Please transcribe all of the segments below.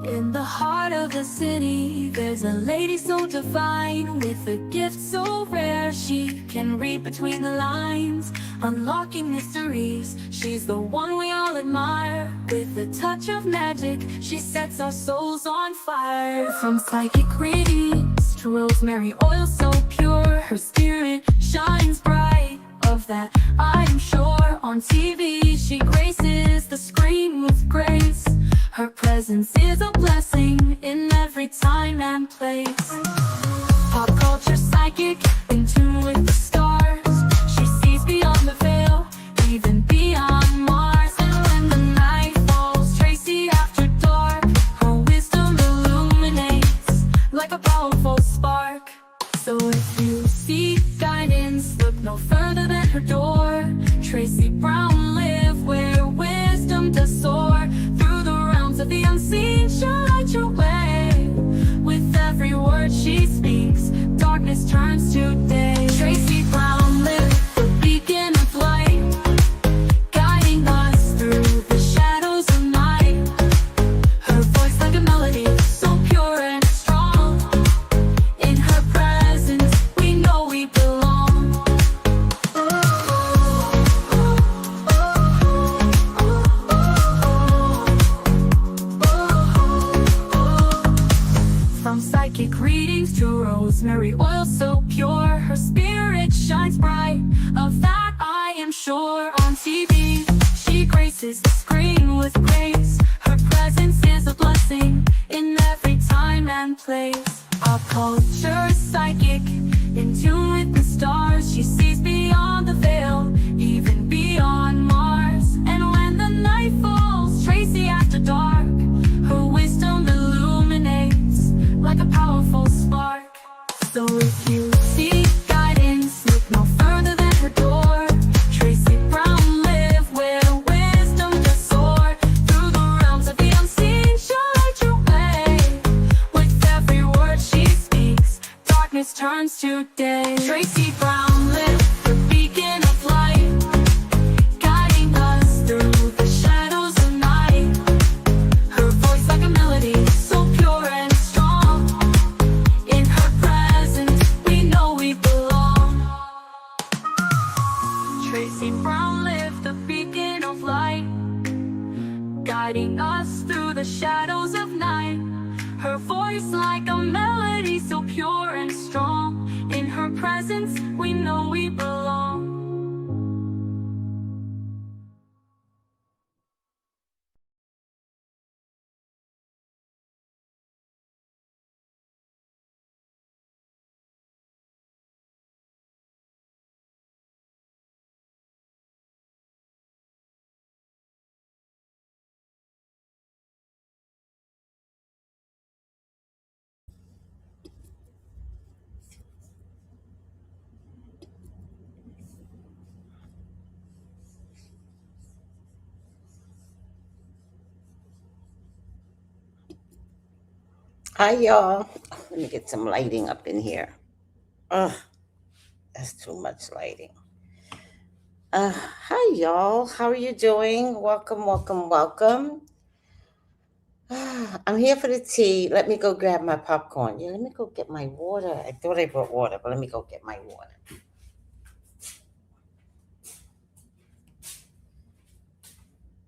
In the heart of the city, there's a lady so divine, with a gift so rare she can read between the lines, unlocking mysteries. She's the one we all admire. With a touch of magic, she sets our souls on fire. From psychic readings to rosemary oil so pure, her spirit shines bright. Of that I am sure. On TV she graces the screen with grace. Her presence is a blessing in every time and place. Pop culture psychic, in tune with the stars. She sees beyond the veil, even beyond Mars. And when the night falls, Tracy after dark, her wisdom illuminates like a powerful spark. So if you seek guidance, look no further than her door. Tracy Brown live where wisdom does soar. Through the realms of the unseen, she'll light your way. With every word she speaks, darkness turns to day. Tracy Brown live, the beacon of light, guiding us through the shadows of night. Her voice like a melody, so pure and strong. In her presence, we know we belong. From psychic readings to rosemary oil so pure, her spirit shines bright. Of that I am sure. On TV, she graces the screen with grace. Her presence is a blessing in every time and place. Pop culture psychic, in tune with the stars. She sees beyond the veil, even beyond Mars. And when the night falls, Tracy after dark, her wisdom illuminates like a powerful spark. So if you seek guidance, look no further than her door. Tracy Brown live where wisdom does soar. Through the realms of the unseen, she'll light your way. With every word she speaks, darkness turns to day. Tracy Brown live, the beacon of light, guiding us through the shadows of night. Her voice like a melody, so pure and strong. In her presence, we know we belong. Tracy Brown live, the beacon of light, guiding us through the shadows of night. Her voice like a melody, so pure and strong. In her presence, we know we belong. Hi, y'all. Let me get some lighting up in here. Ugh, that's too much lighting. Hi, y'all. How are you doing? Welcome, welcome, welcome. I'm here for the tea. Let me go grab my popcorn. Yeah, let me go get my water. I thought I brought water, but let me go get my water.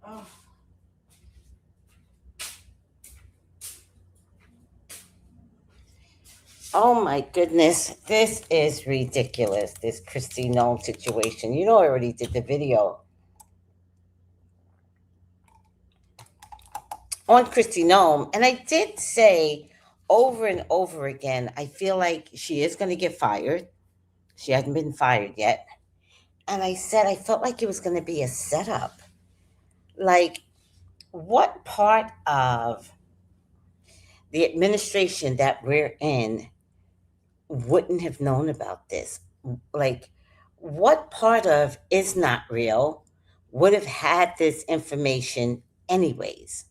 Oh. Oh my goodness, this is ridiculous. This Kristi Noem situation. You know, I already did the video on Kristi Noem, and I did say over and over again, I feel like she is going to get fired. She hasn't been fired yet. And I said I felt like it was going to be a setup. Like, what part of the administration that we're in wouldn't have known about this? Like, what part of is not real would have had this information anyways?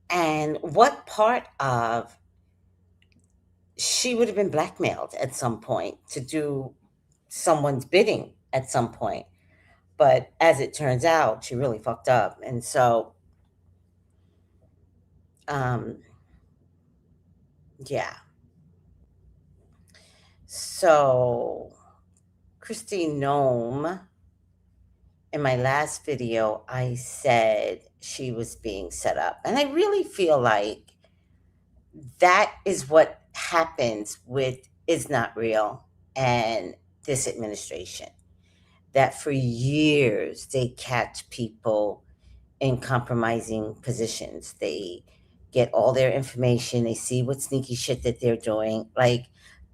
And what part of she would have been blackmailed at some point to do someone's bidding at some point. But as it turns out, she really fucked up. And so, um, yeah. So, Kristi Noem, in my last video, I said she was being set up. And I really feel like that is what happens with Is Not Real and this administration. That for years they catch people in compromising positions. They get all their information. They see what sneaky shit that they're doing. Like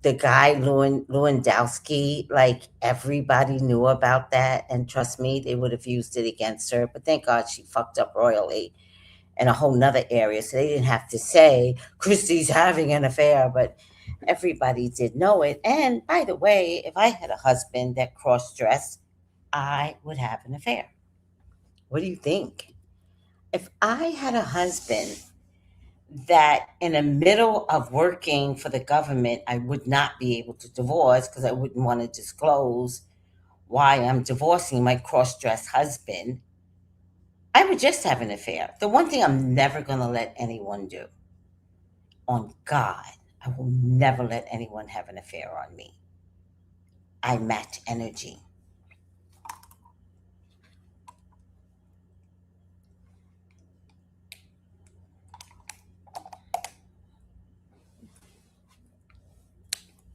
the guy Lewandowski, like everybody knew about that, and trust me, they would have used it against her. But thank God she fucked up royally in a whole nother area, so they didn't have to say Kristi's having an affair. But everybody did know it. And by the way, if I had a husband that cross-dressed, I would have an affair. What do you think? If I had a husband that in the middle of working for the government, I would not be able to divorce because I wouldn't want to disclose why I'm divorcing my cross-dressed husband, I would just have an affair. The one thing I'm never going to let anyone do, on God, I will never let anyone have an affair on me. I match energy.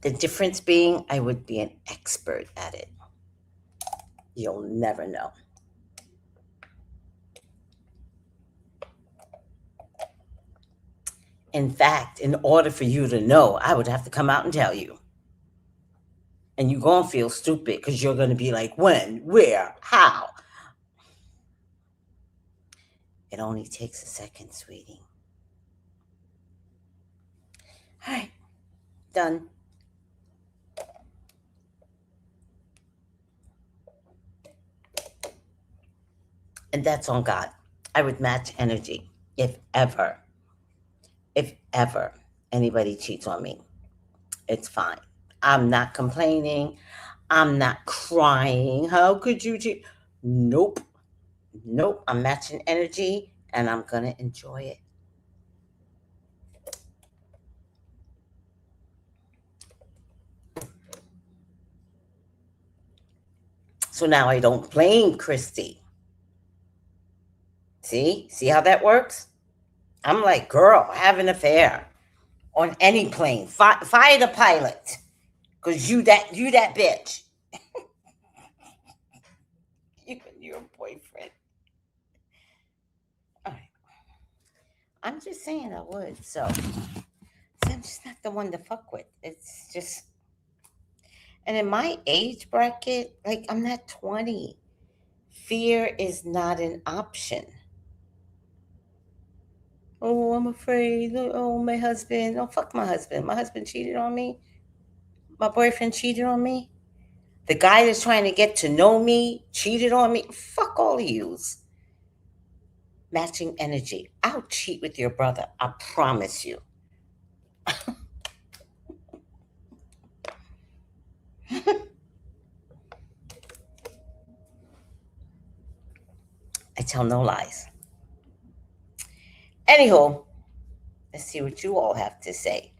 The difference being, I would be an expert at it. You'll never know. In fact, in order for you to know, I would have to come out and tell you. And you're going to feel stupid because you're going to be like, when, where, how? It only takes a second, sweetie. All right, done. And that's on God. I would match energy if ever anybody cheats on me. It's fine. I'm not complaining. I'm not crying. How could you cheat? Nope. Nope. I'm matching energy and I'm going to enjoy it. So now I don't blame Kristi. See how that works? I'm like, girl, have an affair on any plane. Fire the pilot, cause you that bitch. You and your boyfriend. All right. I'm just saying I would. So I'm just not the one to fuck with. It's just, and in my age bracket, like I'm not 20. Fear is not an option. Oh, I'm afraid. Oh, my husband. Oh, fuck my husband. My husband cheated on me. My boyfriend cheated on me. The guy that's trying to get to know me cheated on me. Fuck all of yous. Matching energy. I'll cheat with your brother. I promise you. I tell no lies. Anywho, let's see what you all have to say.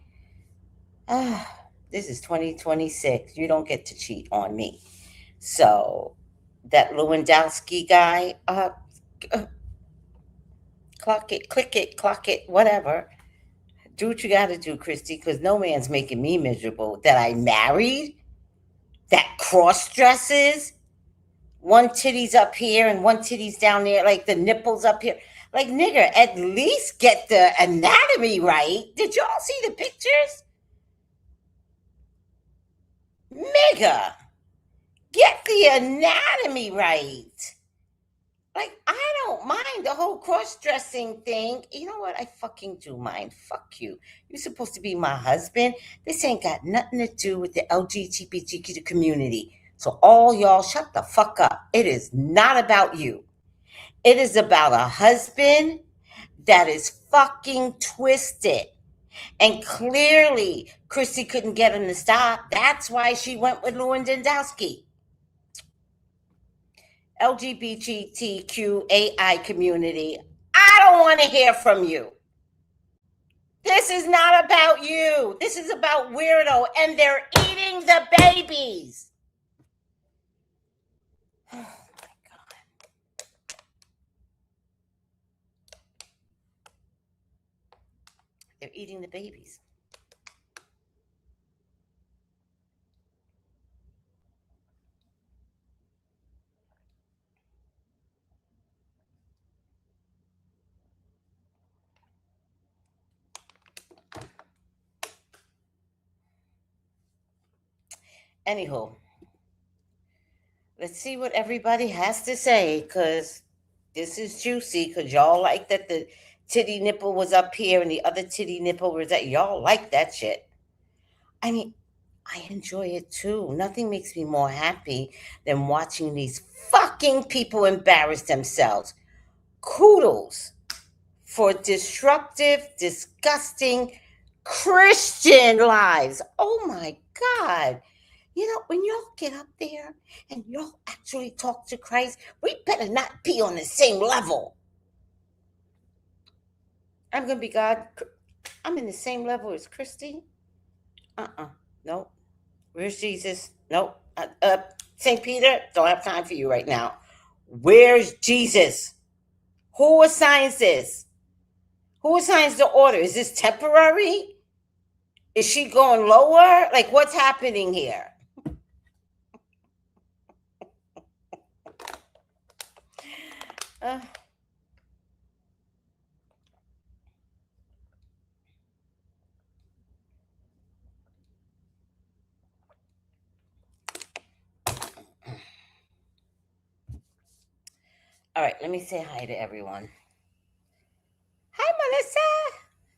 This is 2026. You don't get to cheat on me. So, that Lewandowski guy, clock it, whatever. Do what you got to do, Kristi, because no man's making me miserable. That I married, that cross dresses, one titty's up here and one titty's down there, like the nipples up here. Like, nigger, at least get the anatomy right. Did y'all see the pictures? Nigga, get the anatomy right. Like, I don't mind the whole cross-dressing thing. You know what? I fucking do mind. Fuck you. You're supposed to be my husband. This ain't got nothing to do with the LGBTQ community. So all y'all shut the fuck up. It is not about you. It is about a husband that is fucking twisted. And clearly, Kristi couldn't get him to stop. That's why she went with Lewandowski. LGBTQAI community, I don't want to hear from you. This is not about you. This is about Weirdo, and they're eating the babies. Oh my God. They're eating the babies. Anywho, let's see what everybody has to say, because this is juicy, because y'all like that the titty nipple was up here and the other titty nipple was that. Y'all like that shit. I mean, I enjoy it too. Nothing makes me more happy than watching these fucking people embarrass themselves. Kudos for disruptive, disgusting Christian lives. Oh my God. You know, when y'all get up there and y'all actually talk to Christ, we better not be on the same level. I'm going to be God. I'm in the same level as Kristi. Nope. Where's Jesus? Nope. St. Peter, don't have time for you right now. Where's Jesus? Who assigns this? Who assigns the order? Is this temporary? Is she going lower? Like, what's happening here? Uh, all right, let me say hi to everyone. Hi, Melissa.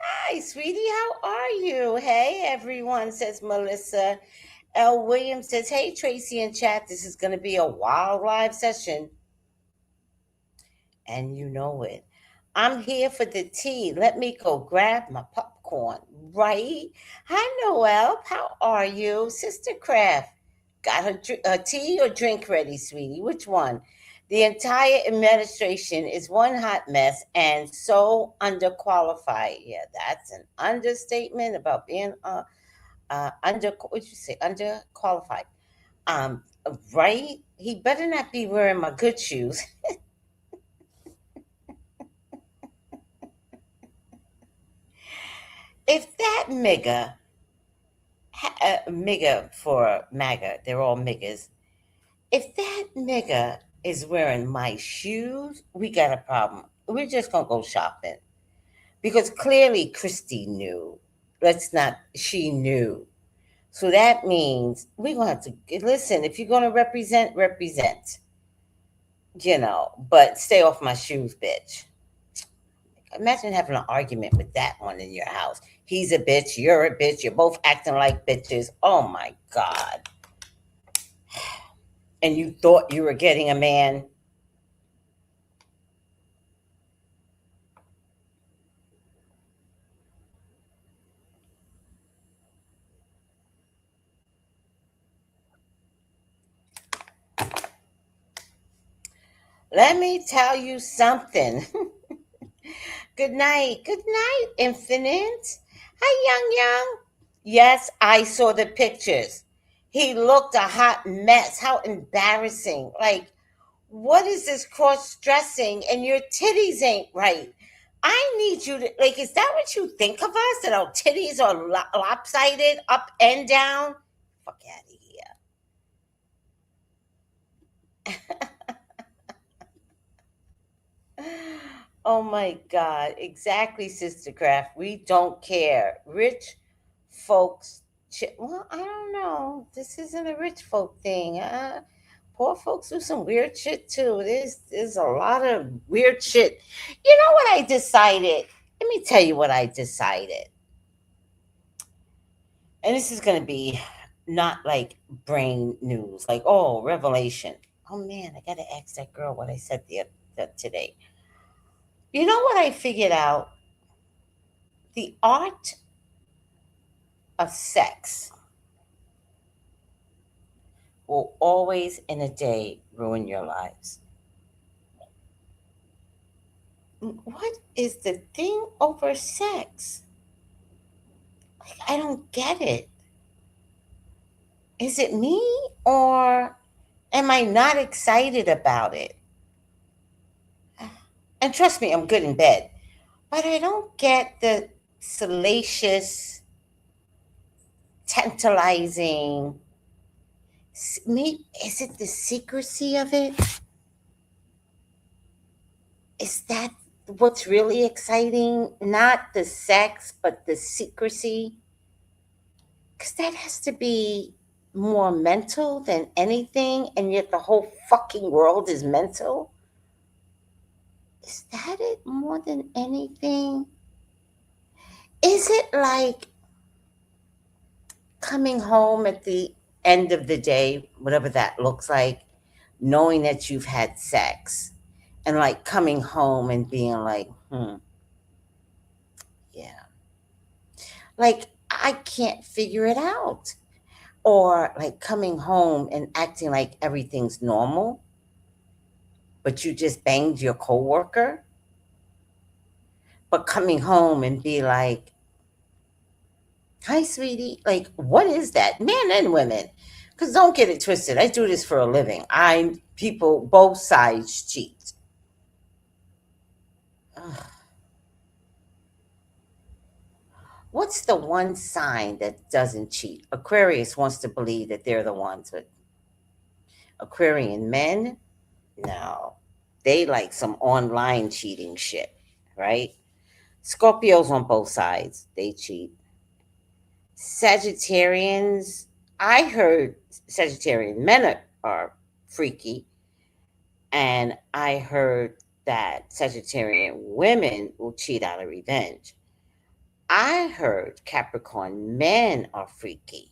Hi, sweetie. How are you? Hey, everyone, says Melissa. L. Williams says, hey, Tracy in chat. This is going to be a wild live session. And you know it. I'm here for the tea. Let me go grab my popcorn. Right? Hi, Noel. How are you? Sister Craft. Got her tea or drink ready, sweetie? Which one? The entire administration is one hot mess and so underqualified. Yeah, that's an understatement about being what'd you say? Underqualified. Um, right? He better not be wearing my good shoes. If that MIGA for MAGA, they're all MIGAs. If that nigga is wearing my shoes, we got a problem. We're just gonna go shopping because clearly Kristi knew. She knew. So that means we're gonna have to listen. If you're gonna represent, represent. But stay off my shoes, bitch. Imagine having an argument with that one in your house. He's a bitch, you're a bitch, you're both acting like bitches. Oh my God. And you thought you were getting a man. Let me tell you something. Good night. Good night, Infinite. Hi, Young Young. Yes, I saw the pictures. He looked a hot mess. How embarrassing. Like, what is this cross dressing and your titties ain't right? I need you to, like, is that what you think of us? That our titties are lopsided up and down? Fuck out of here. Oh my God. Exactly, Sister Craft. We don't care. Rich folks. Well, I don't know. This isn't a rich folk thing. Poor folks do some weird shit too. There's a lot of weird shit. You know what I decided? Let me tell you what I decided. And this is going to be not like brain news, like, oh, revelation. Oh man, I got to ask that girl what I said today. You know what I figured out? The art of sex will always in a day ruin your lives. What is the thing over sex? Like, I don't get it. Is it me or am I not excited about it? And trust me, I'm good in bed. But I don't get the salacious, tantalizing. Me, is it the secrecy of it? Is that what's really exciting? Not the sex, but the secrecy? Because that has to be more mental than anything, and yet the whole fucking world is mental. Is that it more than anything? Is it like coming home at the end of the day, whatever that looks like, knowing that you've had sex, and like coming home and being like, yeah, like I can't figure it out. Or like coming home and acting like everything's normal, but you just banged your coworker. But coming home and be like, hi, sweetie. Like, what is that? Men and women. Because don't get it twisted. I do this for a living. People, both sides cheat. Ugh. What's the one sign that doesn't cheat? Aquarius wants to believe that they're the ones, but Aquarian men, no. They like some online cheating shit, right? Scorpios on both sides, they cheat. Sagittarians, I heard Sagittarian men are freaky, and I heard that Sagittarian women will cheat out of revenge. I heard Capricorn men are freaky,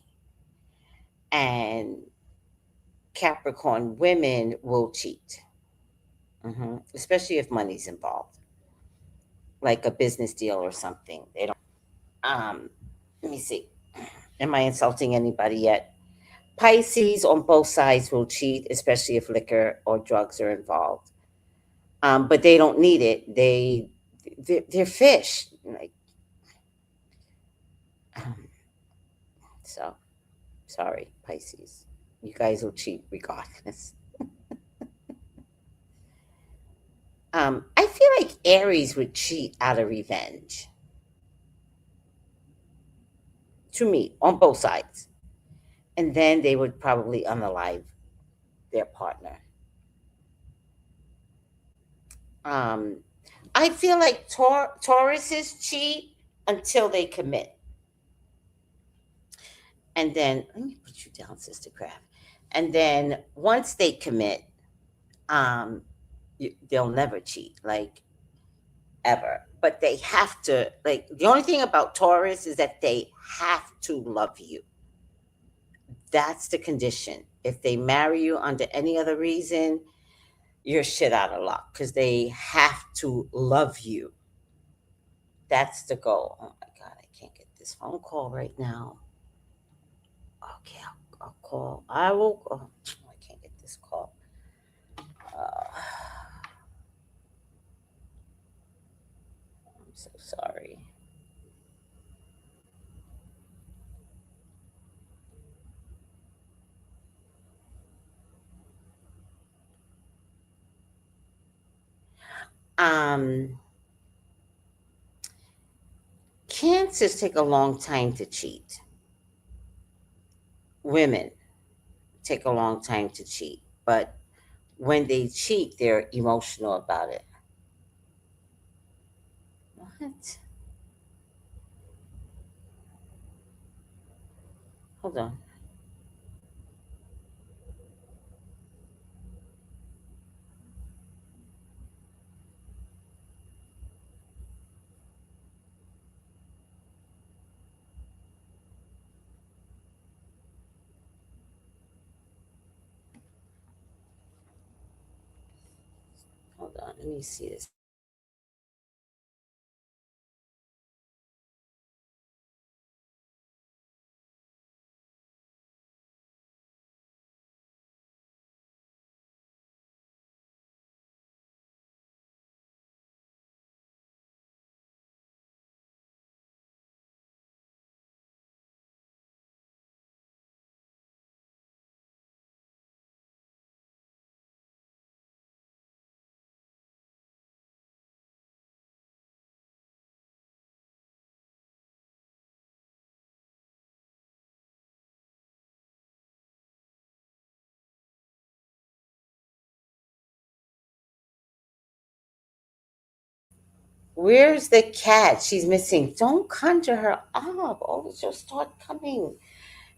and Capricorn women will cheat, especially if money's involved, like a business deal or something. They don't. Let me see. Am I insulting anybody yet? Pisces on both sides will cheat, especially if liquor or drugs are involved. But they don't need it. They're fish. Like, so sorry, Pisces. You guys will cheat regardless. I feel like Aries would cheat out of revenge. To me, on both sides, and then they would probably unalive their partner. Um, I feel like Tauruses cheat until they commit. And then let me put you down, Sister Craft. And then once they commit, um, they'll never cheat, like ever. But they have to. Like the only thing about Taurus is that they have to love you. That's the condition. If they marry you under any other reason, you're shit out of luck because they have to love you. That's the goal. Oh my God, I can't get this phone call right now. Okay, I'll call. I will. Oh, I can't get this call. Uh, I'm so sorry. Um, Cancers take a long time to cheat. Women take a long time to cheat, but when they cheat, they're emotional about it. What? Hold on. Hold on. Let me see this. Where's the cat? She's missing. Don't conjure her up. Oh, she'll start coming.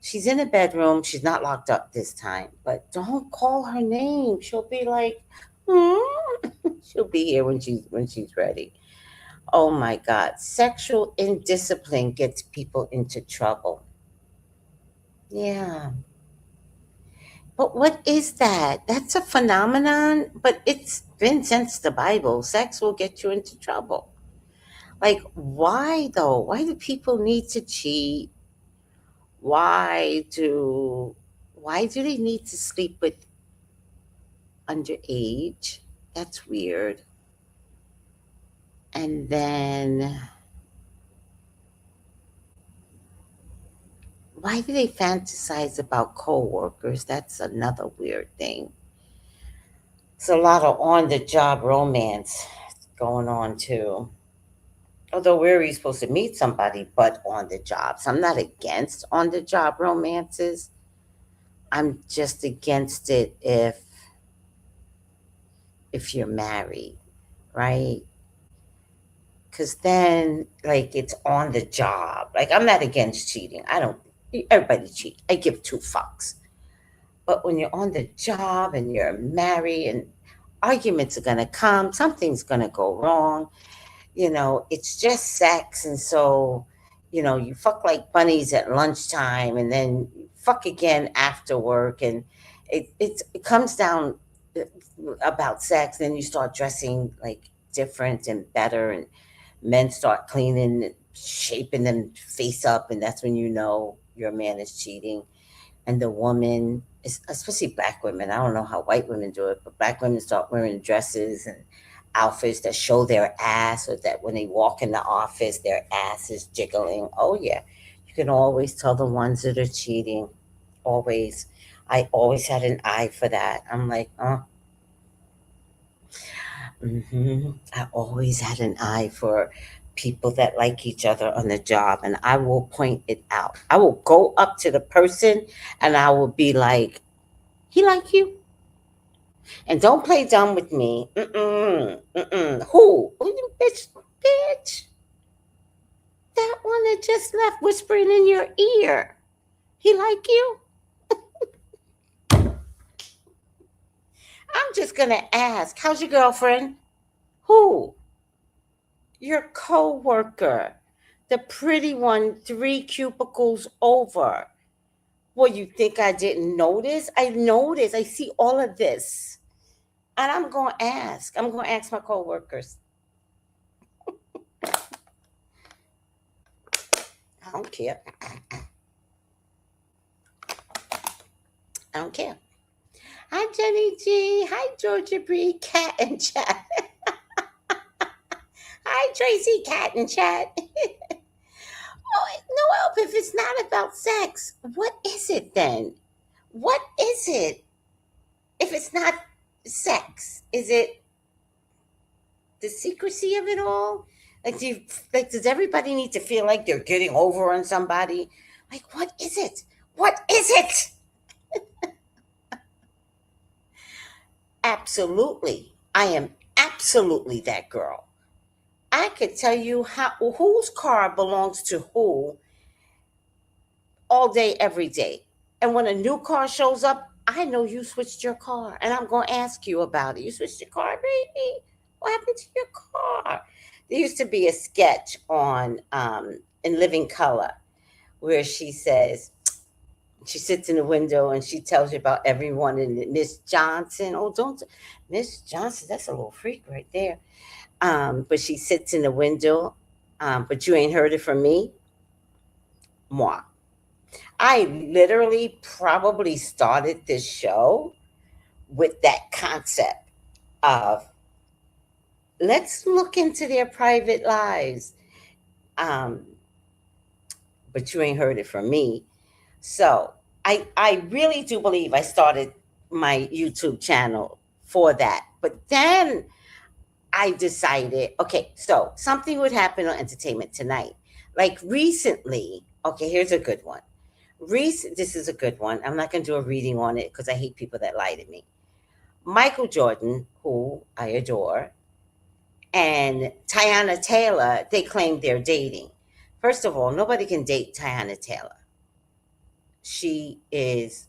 She's in the bedroom. She's not locked up this time, but don't call her name. She'll be like, hmm. She'll be here when she's ready. Oh my God. Sexual indiscipline gets people into trouble. Yeah. But what is that? That's a phenomenon, but it's been since the Bible. Sex will get you into trouble. Like, why though? Why do people need to cheat? Why do why do they need to sleep with underage? That's weird. And then why do they fantasize about coworkers? That's another weird thing. It's a lot of on the job romance going on too. Although where are you supposed to meet somebody but on the job? So I'm not against on the job romances. I'm just against it if you're married, right? Because then, like, it's on the job. Like, I'm not against cheating. I don't. Everybody cheat. I give two fucks. But when you're on the job and you're married, and arguments are gonna come, something's gonna go wrong. It's just sex, and so, you fuck like bunnies at lunchtime, and then you fuck again after work, and it comes down about sex. Then you start dressing like different and better, and men start cleaning, shaping them face up, and that's when you know your man is cheating. And the woman, especially black women, I don't know how white women do it, but black women start wearing dresses and outfits that show their ass, or that when they walk in the office, their ass is jiggling. Oh, yeah. You can always tell the ones that are cheating. Always. I always had an eye for that. I'm like, I always had an eye for people that like each other on the job, and I will point it out. I will go up to the person and I will be like, "He like you?" And don't play dumb with me. Mm-mm, mm-mm. Who you bitch, bitch? That one that just left whispering in your ear. He like you? I'm just gonna ask, how's your girlfriend? Who? Your coworker, the pretty one 3 cubicles over. Well, you think I didn't notice? I noticed. I see all of this. And I'm going to ask. I'm going to ask my coworkers. I don't care. I don't care. Hi, Jenny G. Hi, Georgia Bree. Cat and chat. Hi, Tracy. Cat and chat. Oh, no, if it's not about sex, what is it then? What is it? If it's not sex, is it the secrecy of it all? Like, does everybody need to feel like they're getting over on somebody? Like, what is it? What is it? Absolutely. I am absolutely that girl. I could tell you whose car belongs to who all day, every day. And when a new car shows up, I know you switched your car, and I'm going to ask you about it. You switched your car, baby? What happened to your car? There used to be a sketch on in Living Color where she sits in the window and she tells you about everyone in it. Miss Johnson. Oh, don't Miss Johnson. That's a little freak right there. But she sits in the window. But you ain't heard it from me. Moi. I literally probably started this show with that concept of let's look into their private lives. Um, but you ain't heard it from me. So I really do believe I started my YouTube channel for that. But then I decided, okay, so something would happen on Entertainment Tonight. Like recently, okay, here's a good one. This is a good one. I'm not going to do a reading on it because I hate people that lie to me. Michael Jordan, who I adore, and Tiana Taylor, they claim they're dating. First of all, nobody can date Tiana Taylor. She is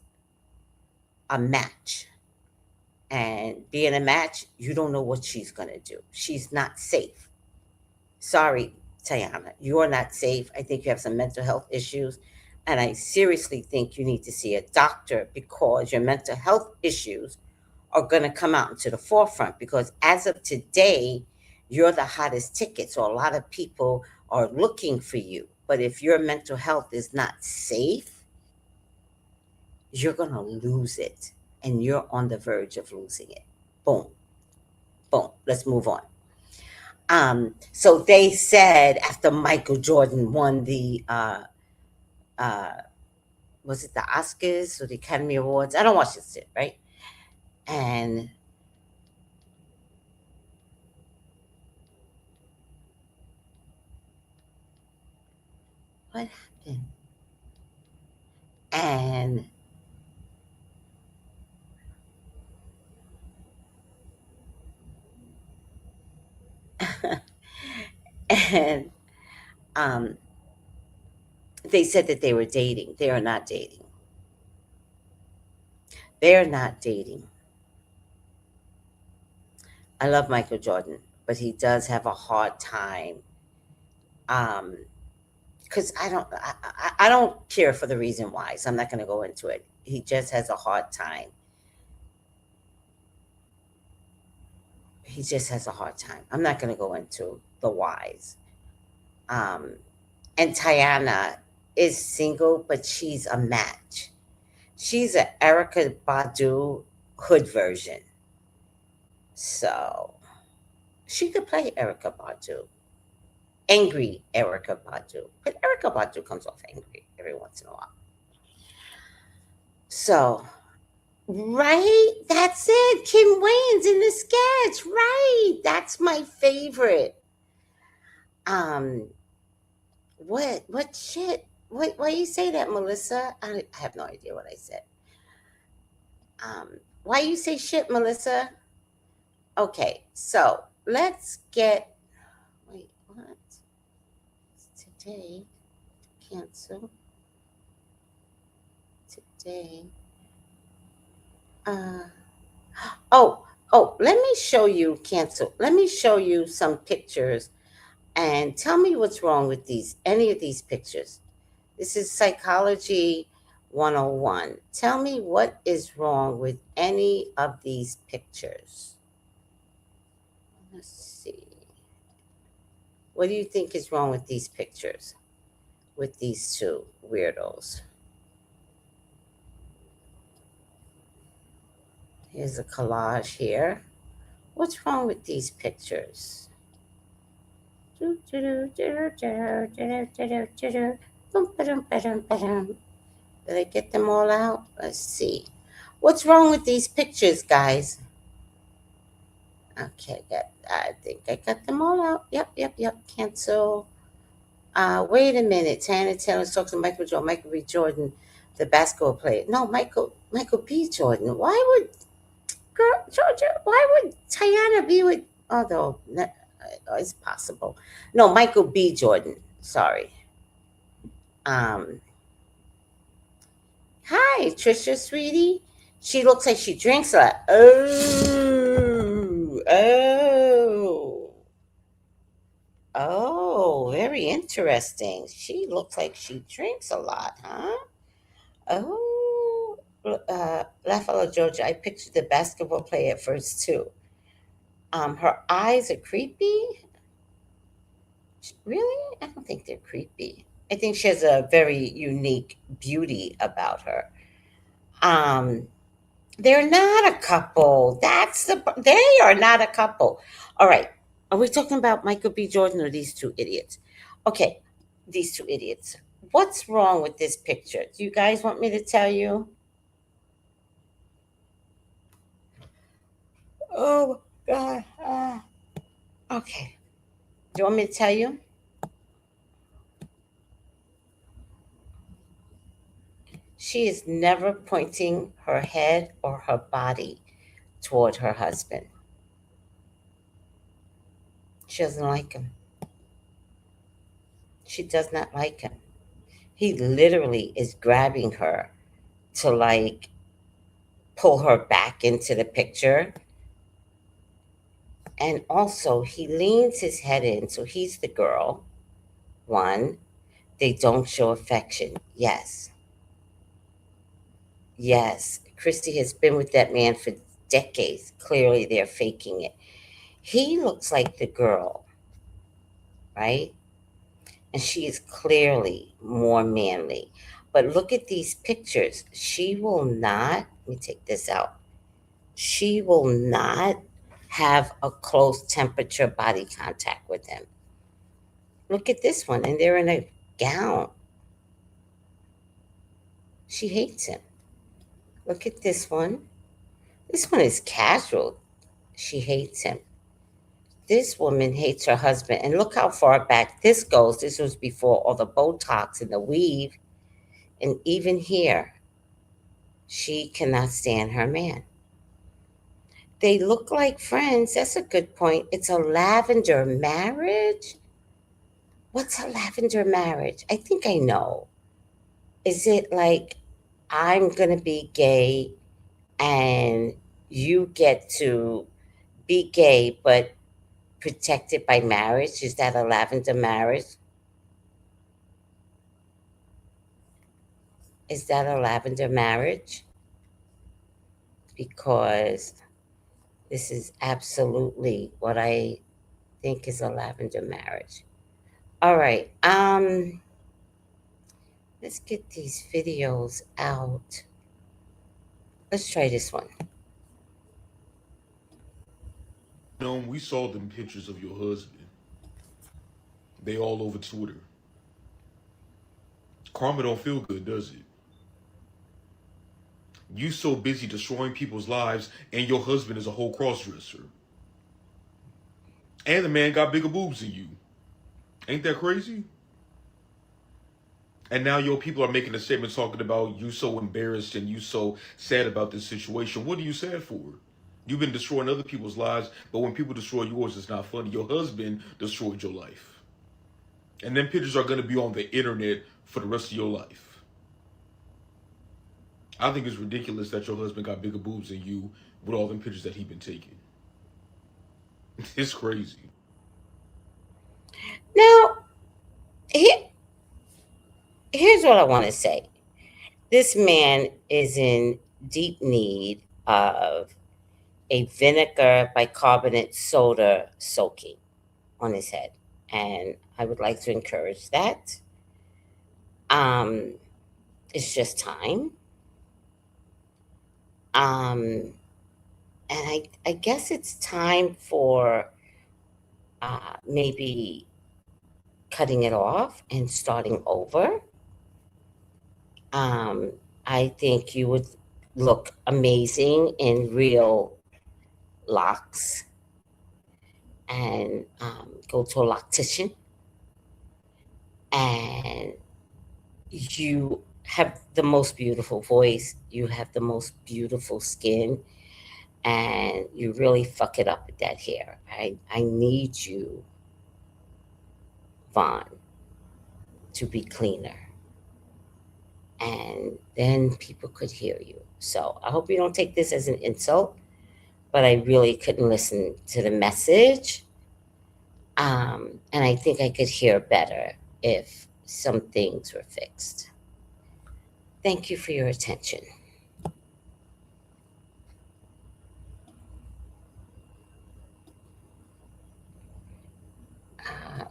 a match. And being a match, you don't know what she's going to do. She's not safe. Sorry, Tiana, you are not safe. I think you have some mental health issues. And I seriously think you need to see a doctor because your mental health issues are going to come out into the forefront. Because as of today, you're the hottest ticket. So a lot of people are looking for you. But if your mental health is not safe, you're going to lose it. And you're on the verge of losing it. Boom, boom. Let's move on. So they said after Michael Jordan won the uh, was it the Oscars or the Academy Awards? I don't watch this shit, right? And what happened? And and um, they said that they were dating. They are not dating. They're not dating. I love Michael Jordan, but he does have a hard time. Um, because I don't care for the reason why, so I'm not going to go into it. He just has a hard time. He just has a hard time. I'm not going to go into the whys. Um, and Tiana is single, but she's a match. She's an Erica Badu hood version. So she could play Erica Badu. Angry Erica Badu. But Erica Badu comes off angry every once in a while. So, right? That's it. Kim Wayne's in the sketch. Right. That's my favorite. Um, what shit? Why you say that, Melissa? I have no idea what I said. Why you say shit, Melissa? Okay, so let's get. Wait, what? Today, cancel. Today. Uh. Let me show you cancel. Let me show you some pictures and tell me what's wrong with these. Any of these pictures. This is Psychology 101. Tell me what is wrong with any of these pictures. Let's see. What do you think is wrong with these pictures? With these two weirdos? Here's a collage here. What's wrong with these pictures? Did I get them all out? Let's see. What's wrong with these pictures, guys? Okay, I think I got them all out. Yep. Cancel. Wait a minute. Tana Taylor talks to Michael B. Jordan, the basketball player. No, Michael B. Jordan. Why would Georgia? Why would Tiana be with? Although it's possible. No, Michael B. Jordan. Sorry. Um, Hi, Trisha, sweetie. She looks like she drinks a lot. Oh, very interesting. She looks like she drinks a lot, huh? Oh, Lafayette, Georgia. I pictured the basketball player at first too. Her eyes are creepy. Really? I don't think they're creepy. I think she has a very unique beauty about her. Um, They're not a couple. They are not a couple. All right. Are we talking about Michael B. Jordan or these two idiots? Okay, these two idiots. What's wrong with this picture? Do you guys want me to tell you? Oh God. Okay. Do you want me to tell you? She is never pointing her head or her body toward her husband. She doesn't like him. She does not like him. He literally is grabbing her to like pull her back into the picture. And also, he leans his head in, so he's the girl. One, they don't show affection. Yes. Yes. Kristi has been with that man for decades. Clearly, they're faking it. He looks like the girl, right? And she is clearly more manly. But look at these pictures. She will not, let me take this out. She will not have a close temperature body contact with him. Look at this one, and they're in a gown. She hates him. Look at this one. This one is casual. She hates him. This woman hates her husband. And look how far back this goes. This was before all the Botox and the weave. And even here, she cannot stand her man. They look like friends. That's a good point. It's a lavender marriage. What's a lavender marriage? I think I know. Is it like I'm going to be gay and you get to be gay but protected by marriage? Is that a lavender marriage? Is that a lavender marriage? Because this is absolutely what I think is a lavender marriage. All right. Let's get these videos out. Let's try this one. Noem, we saw them pictures of your husband. They all over Twitter. Karma don't feel good, does it? You so busy destroying people's lives, and your husband is a whole crossdresser. And the man got bigger boobs than you. Ain't that crazy? And now your people are making a statement talking about you so embarrassed and you so sad about this situation. What are you sad for? You've been destroying other people's lives, but when people destroy yours, it's not funny. Your husband destroyed your life. And then pictures are going to be on the internet for the rest of your life. I think it's ridiculous that your husband got bigger boobs than you with all them pictures that he been taking. It's crazy. Now, here's what I want to say. This man is in deep need of a vinegar bicarbonate soda soaking on his head. And I would like to encourage that. It's just time. And I guess it's time for maybe cutting it off and starting over. I think you would look amazing in real locks and go to a loctician. And you have the most beautiful voice. You have the most beautiful skin. And you really fuck it up with that hair. I need you, Vaughn, to be cleaner. And then people could hear you. So I hope you don't take this as an insult, but I really couldn't listen to the message. And I think I could hear better if some things were fixed. Thank you for your attention.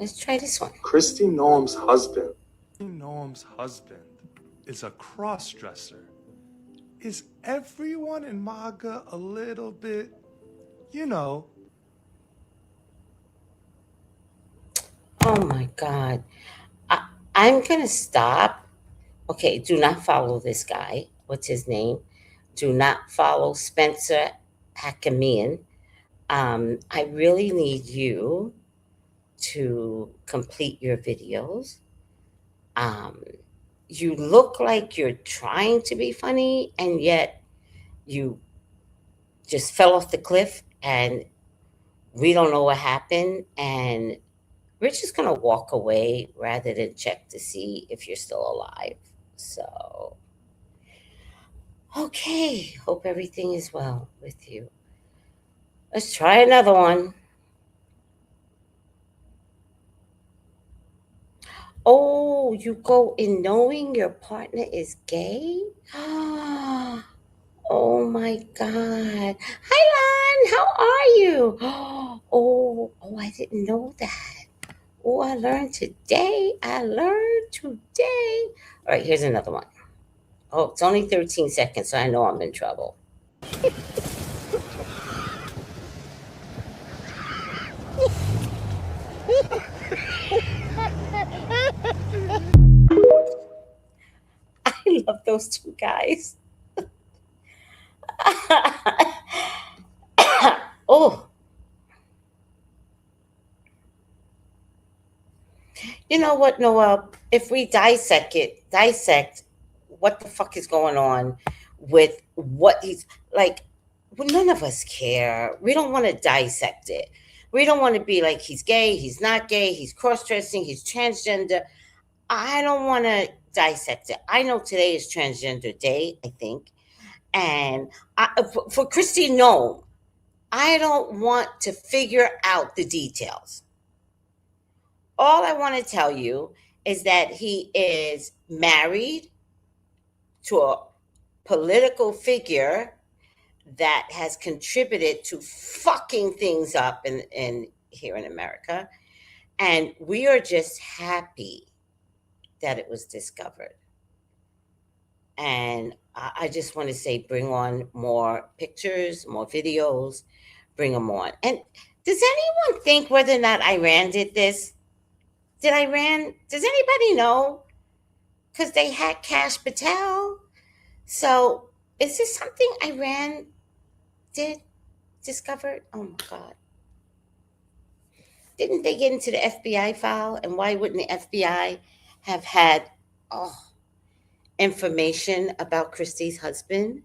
Let's try this one. Kristi Noem's husband. Noem's husband is a cross-dresser. Is everyone in MAGA a little bit, you know? Oh my God. I'm going to stop. Okay, do not follow this guy. What's his name? Do not follow Spencer Hakamian. I really need you to complete your videos. You look like you're trying to be funny, and yet you just fell off the cliff and we don't know what happened, and we're just gonna walk away rather than check to see if you're still alive. So, okay, hope everything is well with you. Let's try another one. Oh, you go in knowing your partner is gay? Oh my God. Hi, Lon. How are you? Oh, I didn't know that. Oh, I learned today. I learned today. All right, here's another one. Oh, it's only 13 seconds, so I know I'm in trouble. I love those two guys. Oh, you know what, Noel? If we dissect what the fuck is going on with what he's like, well, none of us care. We don't want to dissect it. We don't want to be like, he's gay, he's not gay, he's cross dressing, he's transgender. I don't want to dissect it. I know today is Transgender Day, I think. And for Kristi, no, I don't want to figure out the details. All I want to tell you is that he is married to a political figure that has contributed to fucking things up in here in America. And we are just happy that it was discovered. And I just want to say, bring on more pictures, more videos, bring them on. And does anyone think whether or not Iran did this? Does anybody know? Because they had Cash Patel. So is this something Iran did discovered? Oh my God. Didn't they get into the FBI file? And why wouldn't the FBI have had information about Kristi's husband?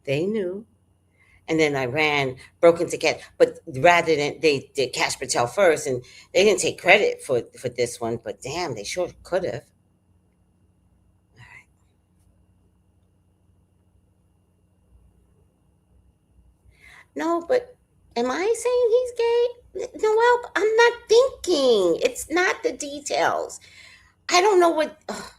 They knew. And then Iran broke into Cash, but rather than they did Cash Patel first, and they didn't take credit for this one, but damn, they sure could have. No, but am I saying he's gay? Noel, I'm not thinking. It's not the details. I don't know what. Oh,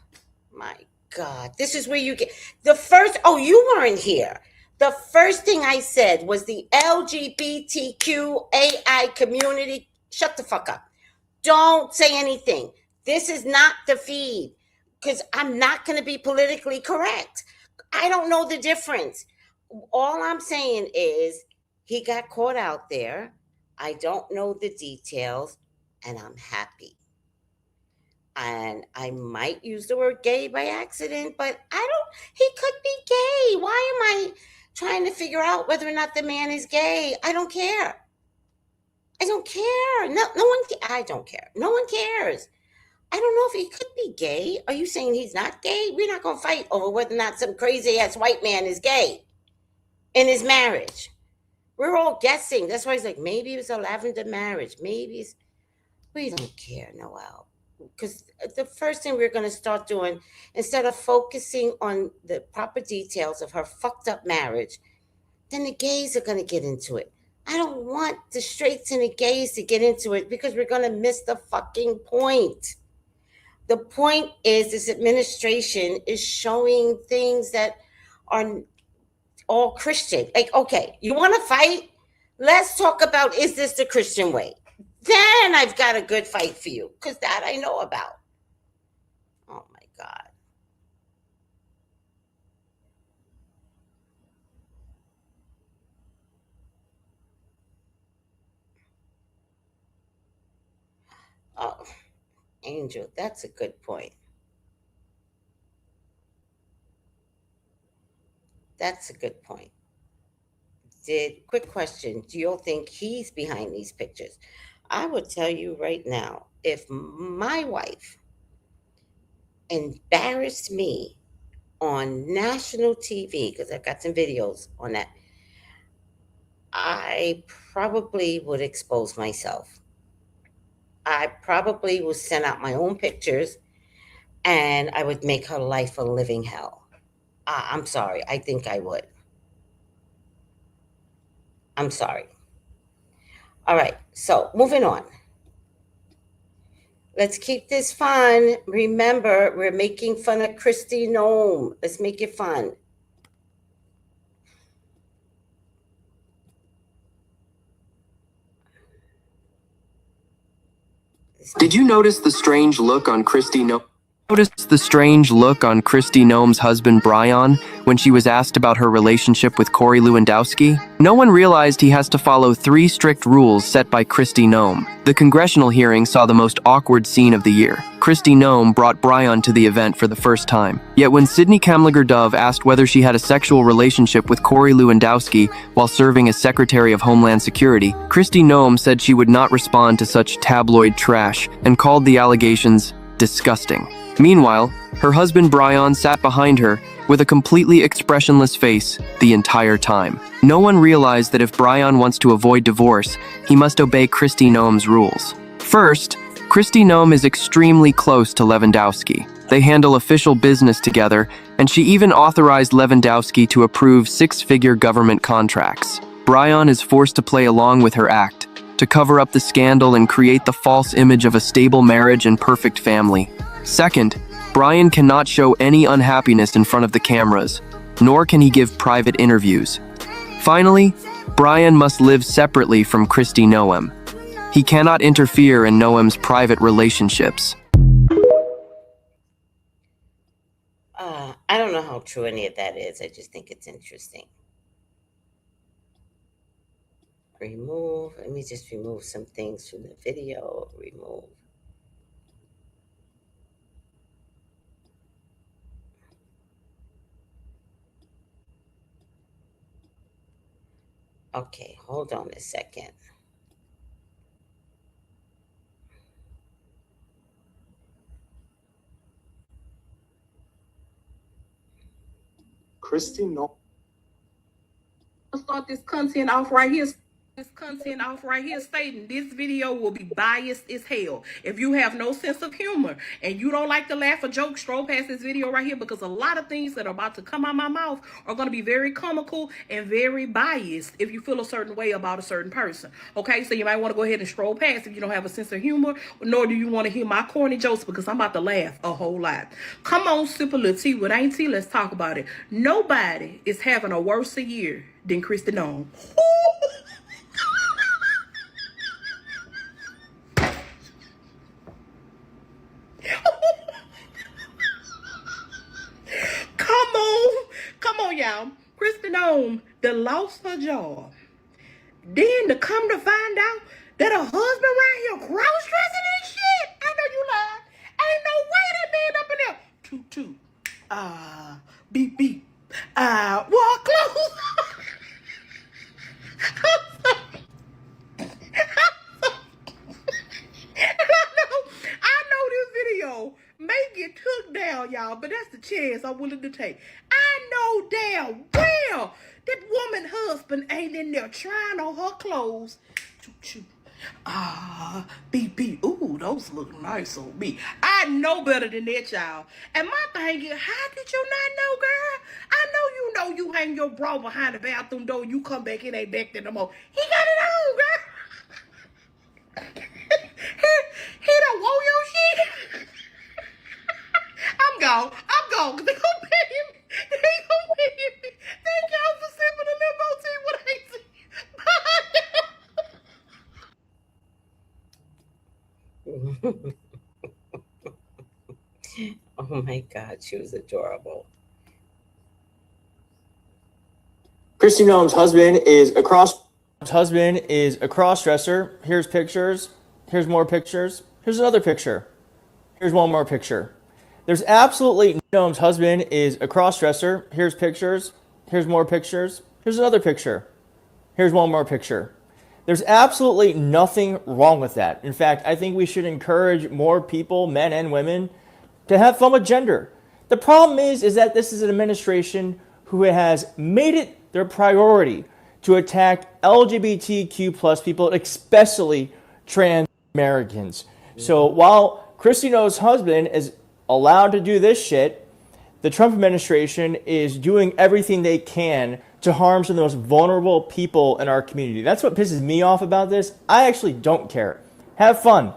my God. This is where you get the first. Oh, you weren't here. The first thing I said was the LGBTQAI community. Shut the fuck up. Don't say anything. This is not the feed because I'm not going to be politically correct. I don't know the difference. All I'm saying is he got caught out there. I don't know the details, and I'm happy. And I might use the word gay by accident, but he could be gay. Why am I trying to figure out whether or not the man is gay? I don't care. I don't care. No one, I don't care. No one cares. I don't know if he could be gay. Are you saying he's not gay? We're not going to fight over whether or not some crazy ass white man is gay in his marriage. We're all guessing. That's why he's like, maybe it was a lavender marriage. We don't care, Noel. Because the first thing we're going to start doing, instead of focusing on the proper details of her fucked up marriage, then the gays are going to get into it. I don't want the straights and the gays to get into it because we're going to miss the fucking point. The point is this administration is showing things that are all Christian. Like, okay, you want to fight? Let's talk about, is this the Christian way? Then I've got a good fight for you because that I know about. Oh my God. Oh, Angel, that's a good point. That's a good point. Quick question. Do you all think he's behind these pictures? I will tell you right now, if my wife embarrassed me on national TV, because I've got some videos on that, I probably would expose myself. I probably would send out my own pictures and I would make her life a living hell. I'm sorry. I think I would. I'm sorry. All right. So moving on. Let's keep this fun. Remember, we're making fun of Kristi Noem. Let's make it fun. Did you notice the strange look on Kristi Noem's husband Brian when she was asked about her relationship with Corey Lewandowski? No one realized he has to follow 3 strict rules set by Kristi Noem. The congressional hearing saw the most awkward scene of the year. Kristi Noem brought Brian to the event for the first time. Yet when Sydney Kamliger-Dove asked whether she had a sexual relationship with Corey Lewandowski while serving as Secretary of Homeland Security, Kristi Noem said she would not respond to such tabloid trash and called the allegations disgusting. Meanwhile, her husband Brian sat behind her with a completely expressionless face the entire time. No one realized that if Brian wants to avoid divorce, he must obey Kristi Noem's rules. First, Kristi Noem is extremely close to Lewandowski. They handle official business together, and she even authorized Lewandowski to approve 6-figure government contracts. Brian is forced to play along with her act, to cover up the scandal and create the false image of a stable marriage and perfect family. Second, Brian cannot show any unhappiness in front of the cameras, nor can he give private interviews. Finally, Brian must live separately from Kristi Noem. He cannot interfere in Noem's private relationships. I don't know how true any of that is. I just think it's interesting. Remove. Let me just remove some things from the video. Remove. Okay, hold on a second. Kristi Noem. Start this content off right here. Stating this video will be biased as hell. If you have no sense of humor and you don't like to laugh or joke, stroll past this video right here, because a lot of things that are about to come out my mouth are going to be very comical and very biased if you feel a certain way about a certain person. Okay, so you might want to go ahead and stroll past if you don't have a sense of humor, nor do you want to hear my corny jokes, because I'm about to laugh a whole lot. Come on, sip a little tea with ain't tea. Let's talk about it. Nobody is having a worse year than Kristi Noem. Come on, y'all. Kristi Noem that lost her job. Then to come to find out that her husband around here cross-dressing and shit. I know you lied. Ain't no way that man up in there. Toot toot. Beep beep. Walk close. I know this video may get took down, y'all, but that's the chance I'm willing to take. I know damn well that woman husband ain't in there trying on her clothes. Choo-choo. Beep beep. Ooh, those look nice on me. I know better than that, y'all. And my thing is, how did you not know, girl? I know you hang your bra behind the bathroom door, you come back in, ain't back there no more. He got it on, girl. he don't want your shit. I'm gone. Cause they gonna pay him. Thank y'all for sipping a limo tea with AC. Bye. Oh my God, she was adorable. Kristi Noem's husband is a cross-dresser. Here's pictures. Here's more pictures. Here's another picture. Here's one more picture. There's absolutely Noem's husband is a cross-dresser. Here's pictures. Here's more pictures. Here's another picture. Here's one more picture. There's absolutely nothing wrong with that. In fact, I think we should encourage more people, men and women, to have fun with gender. The problem is that this is an administration who has made it their priority to attack LGBTQ plus people, especially trans Americans. So while Kristi Noem's husband is allowed to do this shit, the Trump administration is doing everything they can to harm some of the most vulnerable people in our community. That's what pisses me off about this. I actually don't care. Have fun.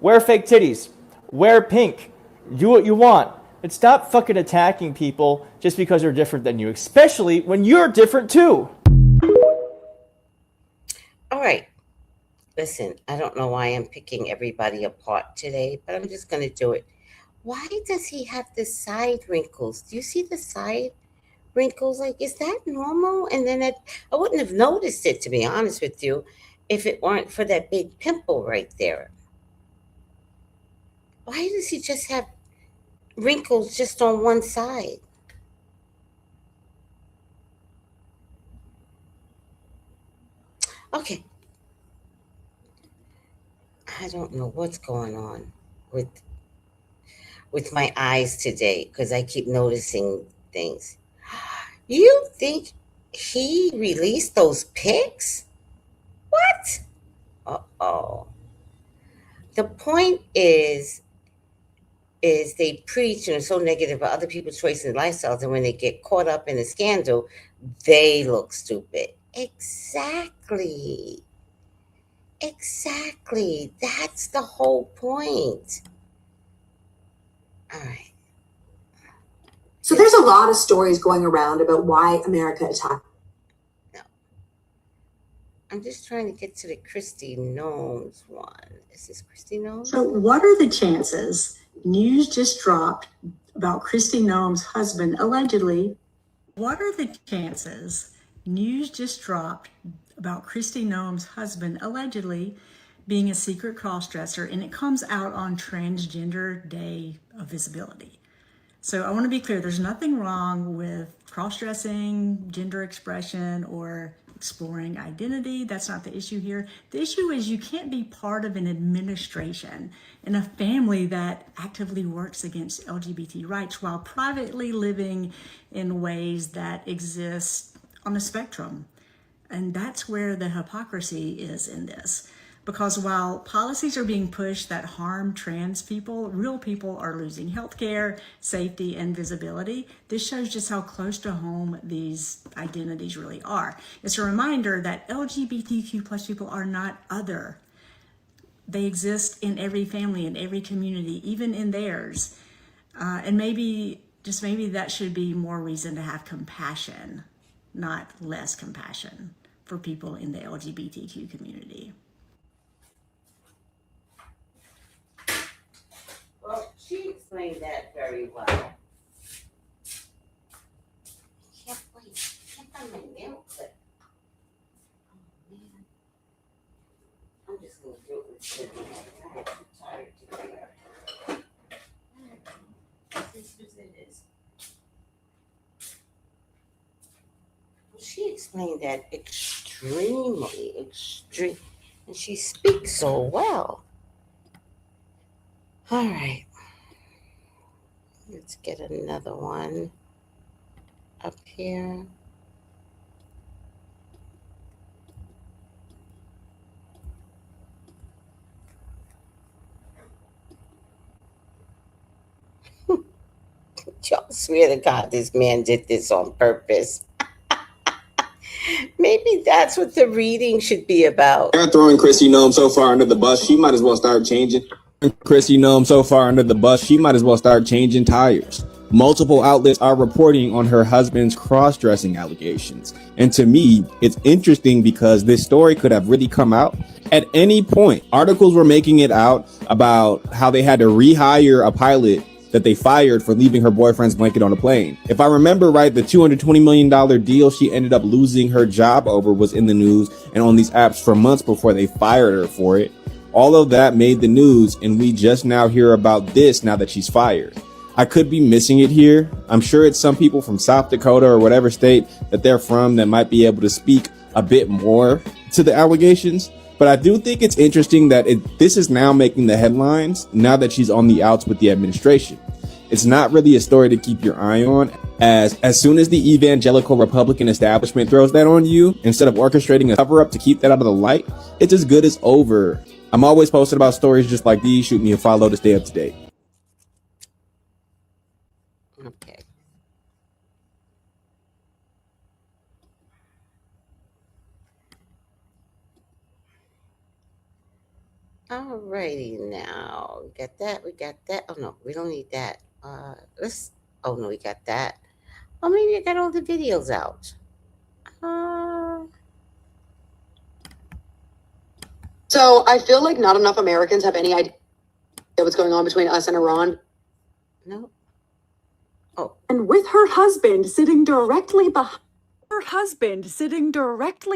Wear fake titties. Wear pink. Do what you want. And stop fucking attacking people just because they're different than you, especially when you're different too. All right. Listen, I don't know why I'm picking everybody apart today, but I'm just going to do it. Why does he have the side wrinkles? Do you see the side wrinkles? Like, is that normal? And then I wouldn't have noticed it, to be honest with you, if it weren't for that big pimple right there. Why does he just have wrinkles just on one side? Okay. I don't know what's going on with my eyes today because I keep noticing things. You think he released those pics? What? Uh-oh. The point is they preach and are so negative about other people's choices and lifestyles, and when they get caught up in a scandal, they look stupid. Exactly. That's the whole point. All right. So there's a lot of stories going around about why America attacked. No. I'm just trying to get to the Kristi Noem's one. Is this Kristi Noem? So what are the chances news just dropped about Kristi Noem's husband allegedly? What are the chances news just dropped about Kristi Noem's husband allegedly being a secret crossdresser, and it comes out on Transgender Day of Visibility? So I want to be clear, there's nothing wrong with cross-dressing, gender expression, or exploring identity. That's not the issue here. The issue is you can't be part of an administration in a family that actively works against LGBT rights while privately living in ways that exist on a spectrum. And that's where the hypocrisy is in this. Because while policies are being pushed that harm trans people, real people are losing healthcare, safety, and visibility. This shows just how close to home these identities really are. It's a reminder that LGBTQ plus people are not other. They exist in every family, in every community, even in theirs. And maybe that should be more reason to have compassion, not less compassion for people in the LGBTQ community. Well, she explained that very well. I can't find my nail clip. Oh, man. I'm just going to do it with the I'm too tired to do that. This is it is. Well, she explained that extremely, and she speaks so well. All right, let's get another one up here. Y'all swear to God this man did this on purpose. Maybe that's what the reading should be about. They're throwing Kristi Noem so far under the bus, she might as well start changing. Kristi Noem so far under the bus, she might as well start changing tires. Multiple outlets are reporting on her husband's cross-dressing allegations. And to me, it's interesting because this story could have really come out at any point. Articles were making it out about how they had to rehire a pilot that they fired for leaving her boyfriend's blanket on a plane. If I remember right, the $220 million deal she ended up losing her job over was in the news and on these apps for months before they fired her for it. All of that made the news, and we just now hear about this now that she's fired. I could be missing it here. I'm sure it's some people from South Dakota or whatever state that they're from that might be able to speak a bit more to the allegations. But I do think it's interesting that this is now making the headlines now that she's on the outs with the administration. It's not really a story to keep your eye on. As soon as the evangelical Republican establishment throws that on you, instead of orchestrating a cover-up to keep that out of the light, it's as good as over. I'm always posting about stories just like these. Shoot me a follow to stay up to date. Okay. Alrighty now. We got that. We got that. Oh no, we don't need that. Oh no, we got that. Oh, maybe I got all the videos out. So I feel like not enough Americans have any idea what's going on between us and Iran. No. And with her husband sitting directly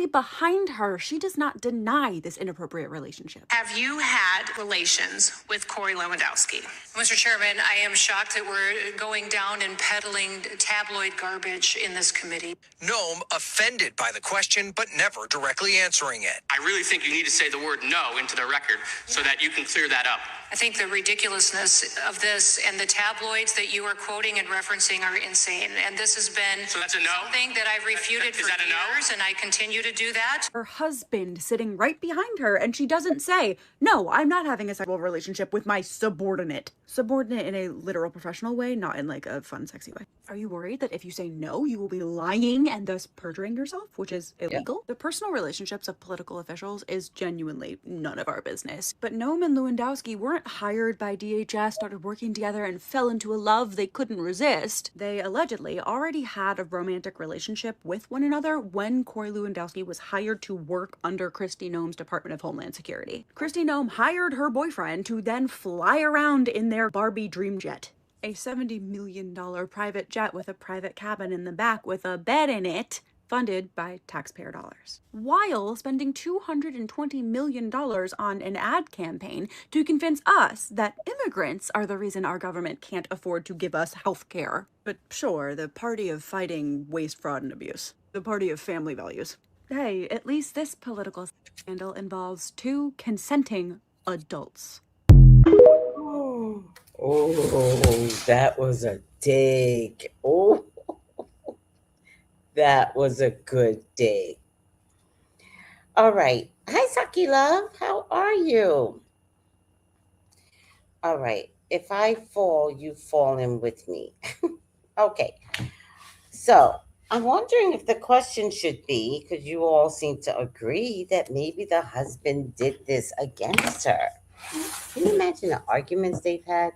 behind her, she does not deny this inappropriate relationship. Have you had relations with Corey Lewandowski? Mr. Chairman, I am shocked that we're going down and peddling tabloid garbage in this committee. Noem offended by the question, but never directly answering it. I really think you need to say the word no into the record so that you can clear that up. I think the ridiculousness of this and the tabloids that you are quoting and referencing are insane. And this has been So that's a no? something that I've refuted Is for that a no? years, and I continue to do that. Her husband sitting right behind her, and she doesn't say, no, I'm not having a sexual relationship with my subordinate. Subordinate in a literal professional way, not in like a fun, sexy way. Are you worried that if you say no, you will be lying and thus perjuring yourself, which is illegal? The personal relationships of political officials is genuinely none of our business. But Noem and Lewandowski weren't hired by DHS, started working together, and fell into a love they couldn't resist. They allegedly already had a romantic relationship with one another when Corey Lewandowski was hired to work under Kristi Noem's Department of Homeland Security. Kristi Noem hired her boyfriend to then fly around in their Barbie dream jet. A $70 million private jet with a private cabin in the back with a bed in it, funded by taxpayer dollars, while spending $220 million on an ad campaign to convince us that immigrants are the reason our government can't afford to give us health care. But sure, the party of fighting waste, fraud, and abuse. The party of family values. Hey, at least this political scandal involves two consenting adults. Oh, that was a dig. Oh, that was a good dig. All right. Hi, Saki Love. How are you? All right. If I fall, you fall in with me. Okay. So I'm wondering if the question should be, because you all seem to agree that maybe the husband did this against her. Can you imagine the arguments they've had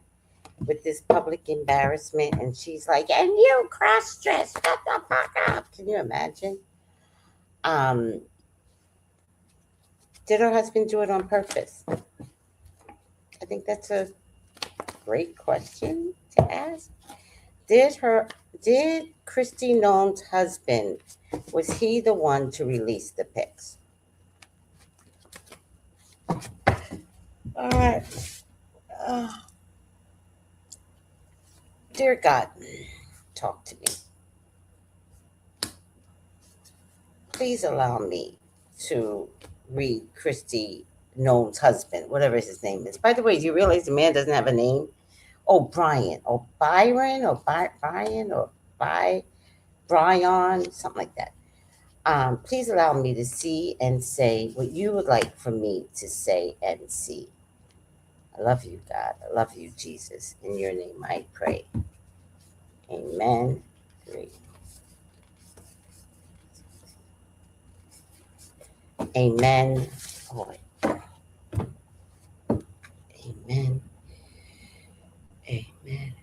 with this public embarrassment? And she's like, and you cross-dress, shut the fuck up. Can you imagine? Did her husband do it on purpose? I think that's a great question to ask. Did Kristi Noem's husband, was he the one to release the pics? All right. Dear God, talk to me. Please allow me to read Kristi Noem's husband, whatever his name is. By the way, do you realize the man doesn't have a name? Oh, Brian, or Byron, or Brian, or Brian, something like that. Please allow me to see and say what you would like for me to say and see. I love you, God. I love you, Jesus. In your name I pray. Amen. Great. Amen. Oh, amen. Amen.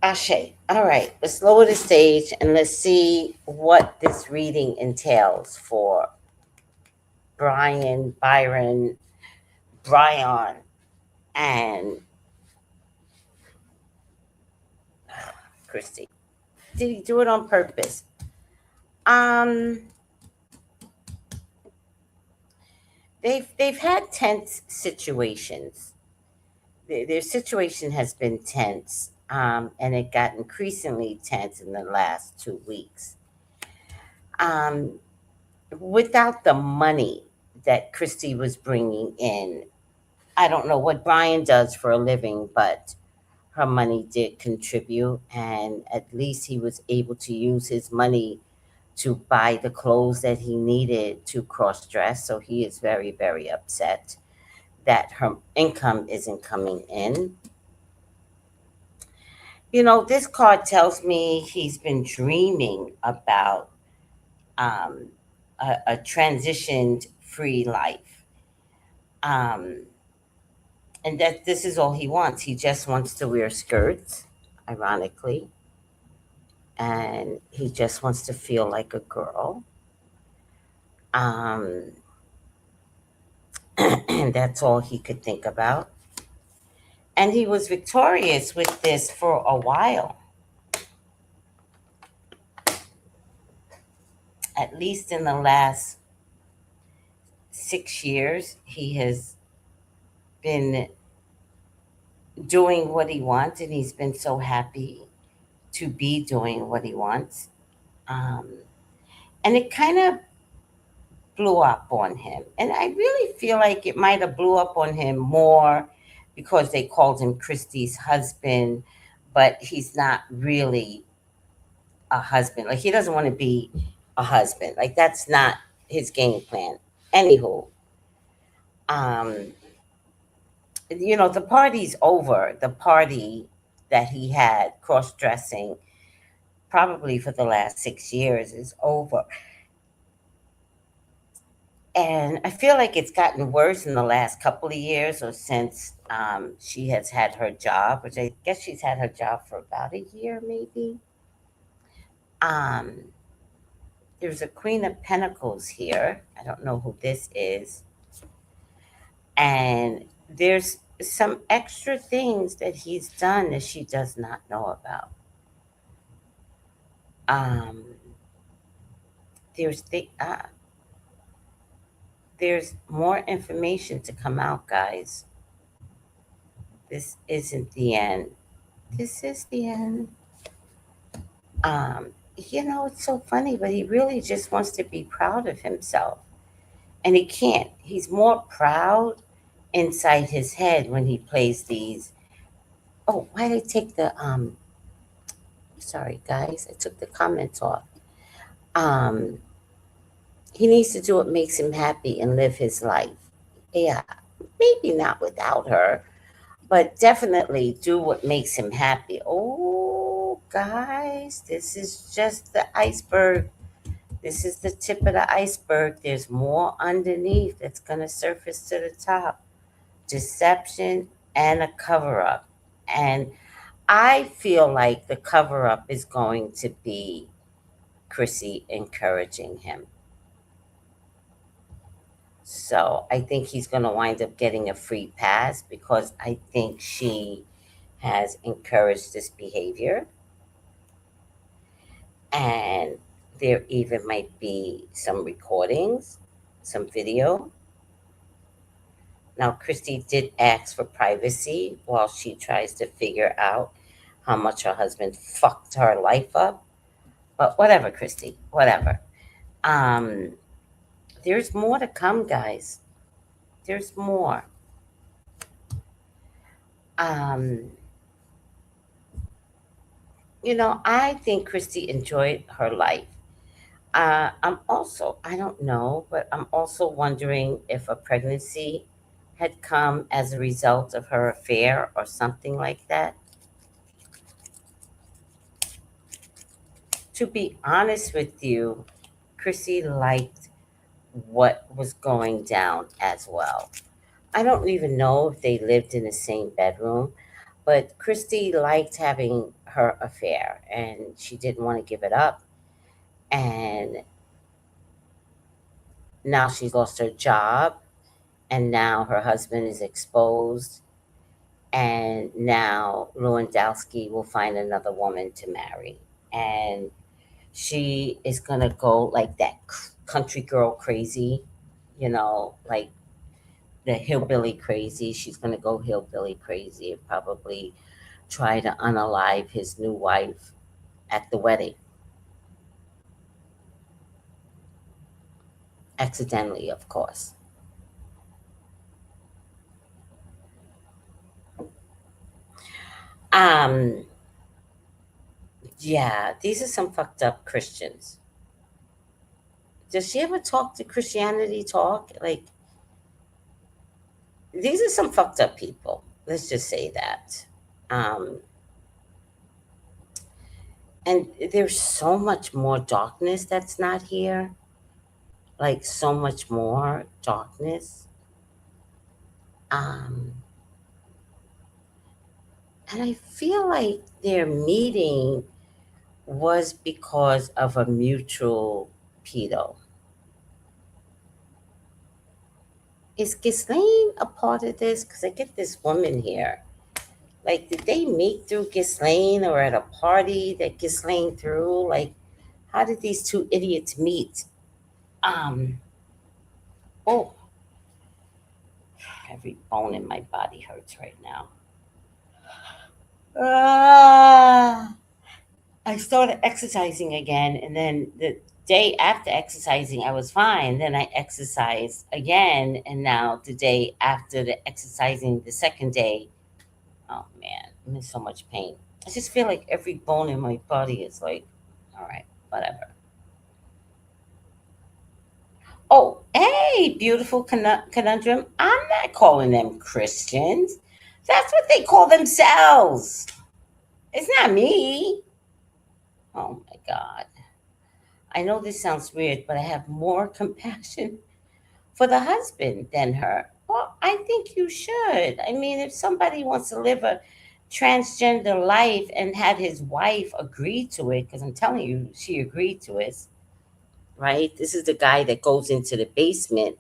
Ashe. All right. Let's lower the stage and let's see what this reading entails for Byron, and Kristi. Did he do it on purpose? They've had tense situations. Their situation has been tense, and it got increasingly tense in the last 2 weeks. Without the money that Kristi was bringing in, I don't know what Brian does for a living, but her money did contribute, and at least he was able to use his money to buy the clothes that he needed to cross dress. So he is very, very upset that her income isn't coming in. This card tells me he's been dreaming about a transitioned free life. And that this is all he wants. He just wants to wear skirts, ironically. And he just wants to feel like a girl. And that's all he could think about. And he was victorious with this for a while. At least in the last 6 years, he has been doing what he wants, and he's been so happy to be doing what he wants. And it kind of blew up on him. And I really feel like it might have blew up on him more because they called him Kristi's husband, but he's not really a husband. Like, he doesn't want to be a husband. Like, that's not his game plan. Anywho, the party's over. The party that he had cross-dressing probably for the last 6 years is over. And I feel like it's gotten worse in the last couple of years, or since she has had her job, which I guess she's had her job for about a year, maybe. There's a Queen of Pentacles here. I don't know who this is. And there's some extra things that he's done that she does not know about. There's more information to come out, guys. This isn't the end. This is the end. It's so funny, but he really just wants to be proud of himself. And he can't. He's more proud inside his head when he plays these. Oh, why did I take the sorry guys, I took the comments off. He needs to do what makes him happy and live his life. Yeah, maybe not without her, but definitely do what makes him happy. Oh, guys, this is just the iceberg. This is the tip of the iceberg. There's more underneath that's going to surface to the top. Deception and a cover-up. And I feel like the cover-up is going to be Kristi encouraging him. So I think he's going to wind up getting a free pass because I think she has encouraged this behavior. And there even might be some recordings, some video. Now, Kristi did ask for privacy while she tries to figure out how much her husband fucked her life up. But whatever, Kristi, whatever. There's more to come, guys. There's more. I think Kristi enjoyed her life. I'm also, I don't know, but I'm also wondering if a pregnancy had come as a result of her affair or something like that. To be honest with you, Kristi liked what was going down as well. I don't even know if they lived in the same bedroom, but Kristi liked having her affair and she didn't want to give it up. And now she's lost her job, and now her husband is exposed, and now Lewandowski will find another woman to marry. And she is going to go like that country girl crazy, like the hillbilly crazy. She's going to go hillbilly crazy and probably try to unalive his new wife at the wedding. Accidentally, of course. Um, yeah, these are some fucked up Christians. Does she ever talk to Christianity talk? Like, these are some fucked up people. Let's just say that. Um, and there's so much more darkness that's not here. Like, so much more darkness. Um, and I feel like their meeting was because of a mutual pedo. Is Ghislaine a part of this? Because I get this woman here. Like, did they meet through Ghislaine or at a party that Ghislaine threw? Like, how did these two idiots meet? Um, oh, every bone in my body hurts right now. Ah, I started exercising again, and then the day after exercising, I was fine. Then I exercised again, and now the day after the exercising, the second day, oh man, I'm in so much pain. I just feel like every bone in my body is like, all right, whatever. Oh, hey, beautiful conundrum. I'm not calling them Christians. That's what they call themselves. It's not me. Oh my God. I know this sounds weird, but I have more compassion for the husband than her. Well, I think you should. I mean, if somebody wants to live a transgender life and had his wife agree to it, because I'm telling you, she agreed to it, right? This is the guy that goes into the basement,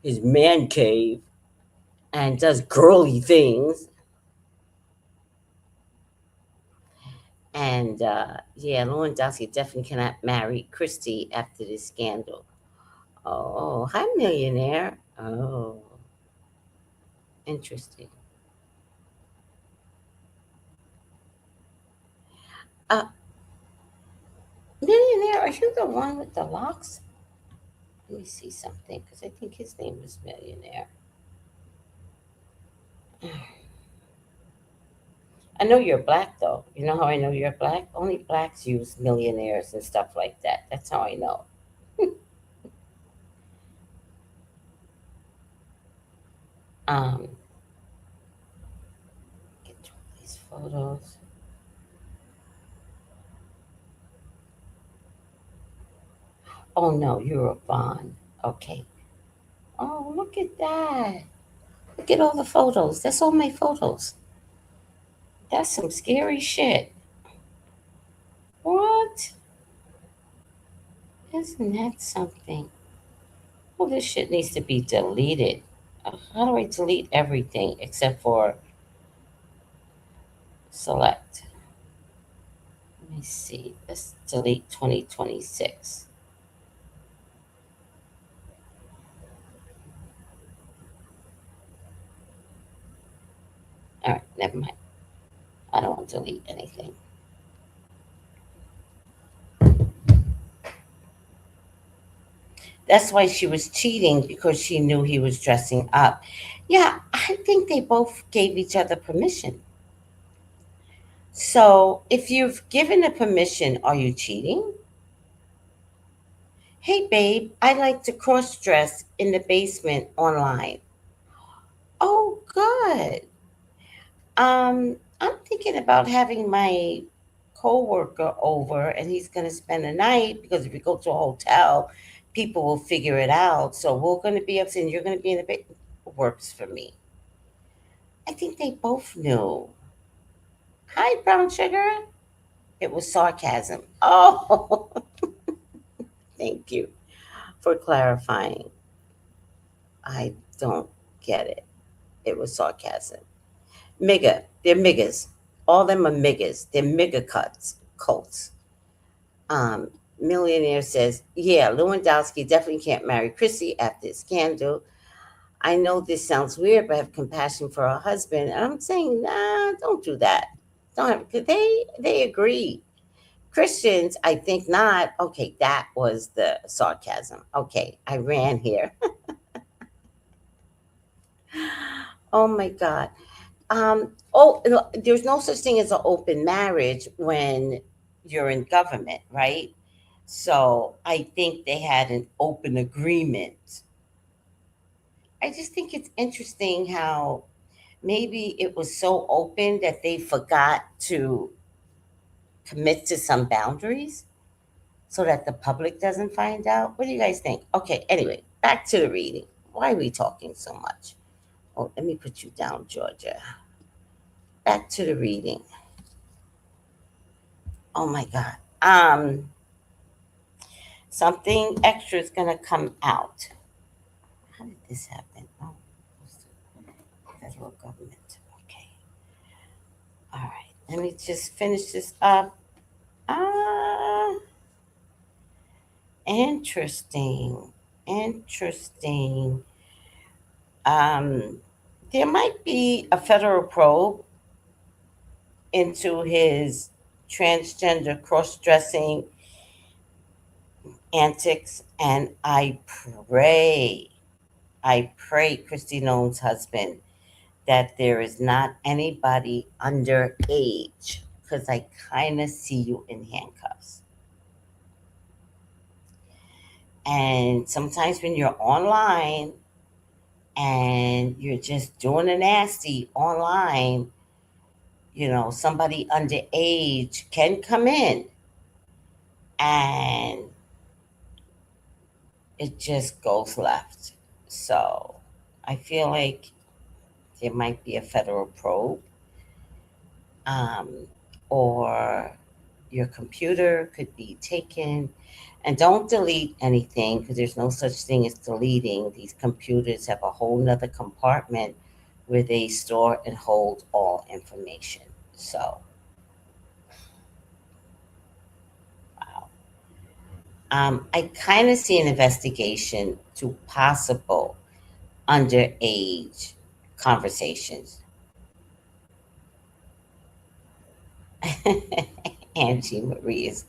his man cave, and does girly things. And yeah, Lewandowski definitely cannot marry Kristi after this scandal. Oh, hi, millionaire. Oh, interesting. Uh, millionaire, are you the one with the locks? Let me see something, because I think his name was Millionaire. I know you're black, though. You know how I know you're black? Only blacks use millionaires and stuff like that. That's how I know. Um, get to these photos. Oh, no, you're a Vaughn. Okay. Oh, look at that. Look at all the photos. That's all my photos. That's some scary shit. What? Isn't that something? Well, this shit needs to be deleted. How do I delete everything except for select? Let me see. Let's delete 2026. All right, never mind. I don't want to delete anything. That's why she was cheating, because she knew he was dressing up. Yeah, I think they both gave each other permission. So if you've given a permission, are you cheating? Hey, babe, I like to cross dress in the basement online. Oh, good. I'm thinking about having my coworker over, and he's going to spend the night, because if we go to a hotel, people will figure it out. So we're going to be upstairs, and you're going to be in the bed. Works for me. I think they both knew. Hi, brown sugar. It was sarcasm. Oh, thank you for clarifying. I don't get it. It was sarcasm. Mega. They're migas. All them are migas. They're mega cults. Um, Millionaire says, yeah, Lewandowski definitely can't marry Kristi after the scandal. I know this sounds weird, but I have compassion for her husband. And I'm saying, nah, don't do that. Don't have, because they agree. Christians, I think not. Okay, that was the sarcasm. Okay, I ran here. Oh my God. There's no such thing as an open marriage when you're in government, right? So I think they had an open agreement. I just think it's interesting how maybe it was so open that they forgot to commit to some boundaries so that the public doesn't find out. What do you guys think? Okay, anyway, back to the reading. Why are we talking so much? Oh, let me put you down, Georgia. Back to the reading. Oh my God. Something extra is gonna come out. How did this happen? Oh, federal government. Okay. All right. Let me just finish this up. Ah, interesting. Interesting. Um, there might be a federal probe into his transgender cross-dressing antics, and I pray, Kristi Noem's husband, that there is not anybody underage, because I kind of see you in handcuffs. And sometimes when you're online and you're just doing a nasty online, somebody underage can come in and it just goes left. So I feel like there might be a federal probe, or your computer could be taken. And don't delete anything, because there's no such thing as deleting. These computers have a whole nother compartment where they store and hold all information. So, wow. I kind of see an investigation to possible underage conversations. Angie Marie is,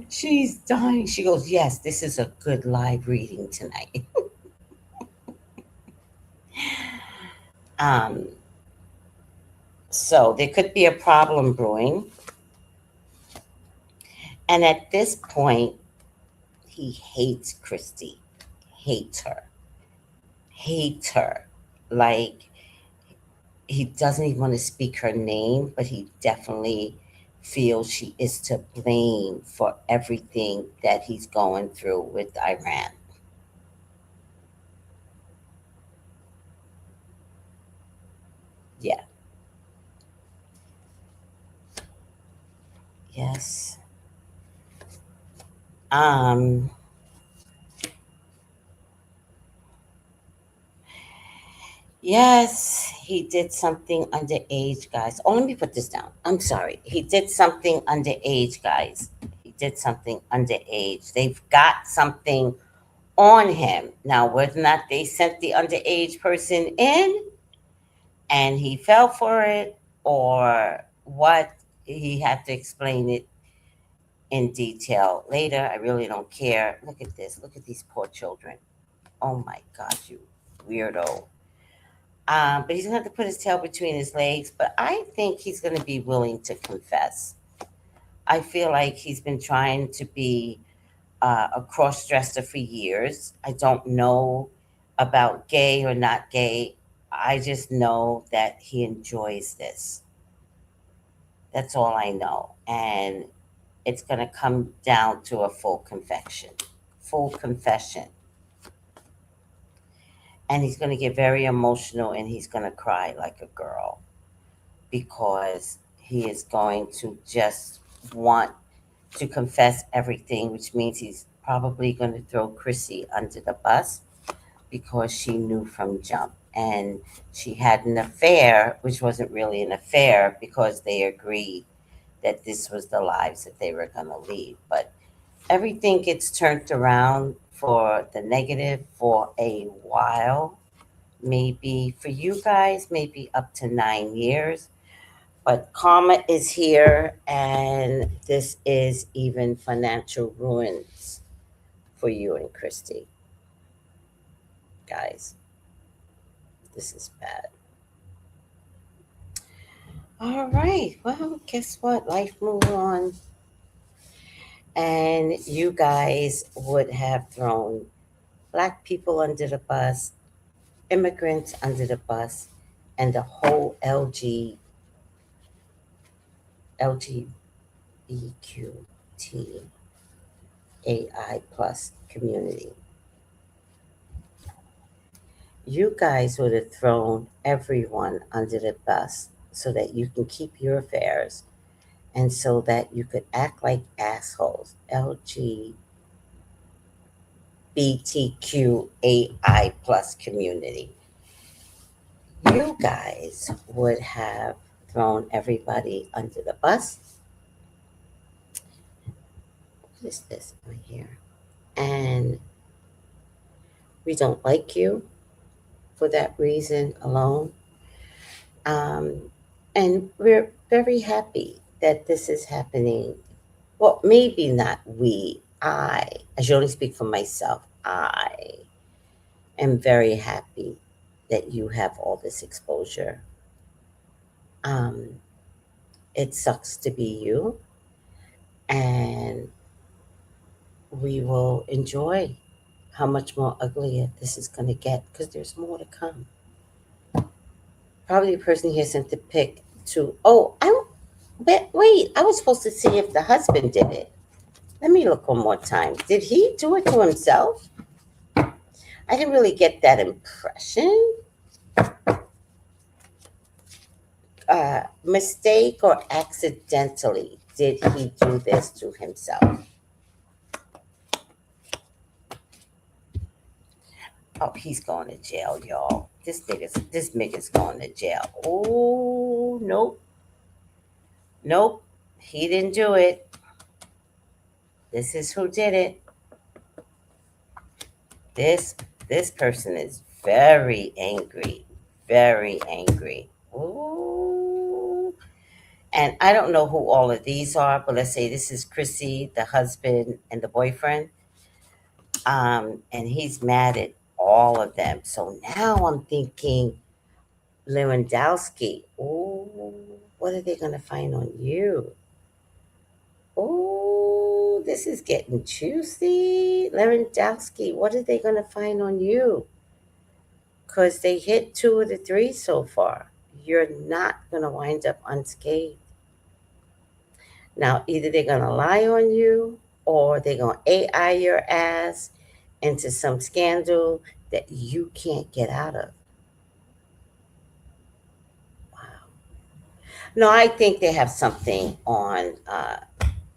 she's dying. She goes, yes, this is a good live reading tonight. um, so there could be a problem brewing. And at this point, he hates Kristi, hates her, hates her. Like, he doesn't even want to speak her name, but he definitely feels she is to blame for everything that he's going through with Iran. Yeah. Yes. Um, yes, he did something underage, guys. Oh, let me put this down. I'm sorry. He did something underage, guys. He did something underage. They've got something on him. Now, whether or not they sent the underage person in and he fell for it or what, he had to explain it in detail later. I really don't care. Look at this. Look at these poor children. Oh my God, you weirdo. But he's going to have to put his tail between his legs. But I think he's going to be willing to confess. I feel like he's been trying to be a cross dresser for years. I don't know about gay or not gay. I just know that he enjoys this. That's all I know. And it's going to come down to a full confession. Full confession. And he's going to get very emotional and he's going to cry like a girl, because he is going to just want to confess everything, which means he's probably going to throw Chrissy under the bus because she knew from jump. And she had an affair, which wasn't really an affair, because they agreed that this was the lives that they were going to lead. But everything gets turned around for the negative for a while. Maybe for you guys, maybe up to 9 years. But karma is here, and this is even financial ruins for you and Kristi. Guys, this is bad. All right. Well, guess what? Life moved on. And you guys would have thrown Black people under the bus, immigrants under the bus, and the whole LGBTQAI plus community. You guys would have thrown everyone under the bus so that you can keep your affairs and so that you could act like assholes. LGBTQAI plus community. You guys would have thrown everybody under the bus. What is this right here? And we don't like you for that reason alone. And we're very happy that this is happening. Well, maybe not we. I should only speak for myself. I am very happy that you have all this exposure. Um, it sucks to be you, and we will enjoy how much more uglier this is going to get because there's more to come. Probably the person here sent the pic to. Oh, but wait, I was supposed to see if the husband did it. Let me look one more time. Did he do it to himself? I didn't really get that impression. Mistake or accidentally did he do this to himself? Oh, he's going to jail, y'all. This nigga's going to jail. Oh, nope. Nope. He didn't do it. This is who did it. This person is very angry. Very angry. Ooh. And I don't know who all of these are, but let's say this is Kristi, the husband and the boyfriend. And he's mad at all of them. So now I'm thinking, Lewandowski, oh, what are they going to find on you? Oh, this is getting juicy. Lewandowski, what are they going to find on you? Because they hit 2 of the 3 so far. You're not going to wind up unscathed. Now, either they're going to lie on you or they're going to AI your ass into some scandal that you can't get out of. Wow. No, I think they have something on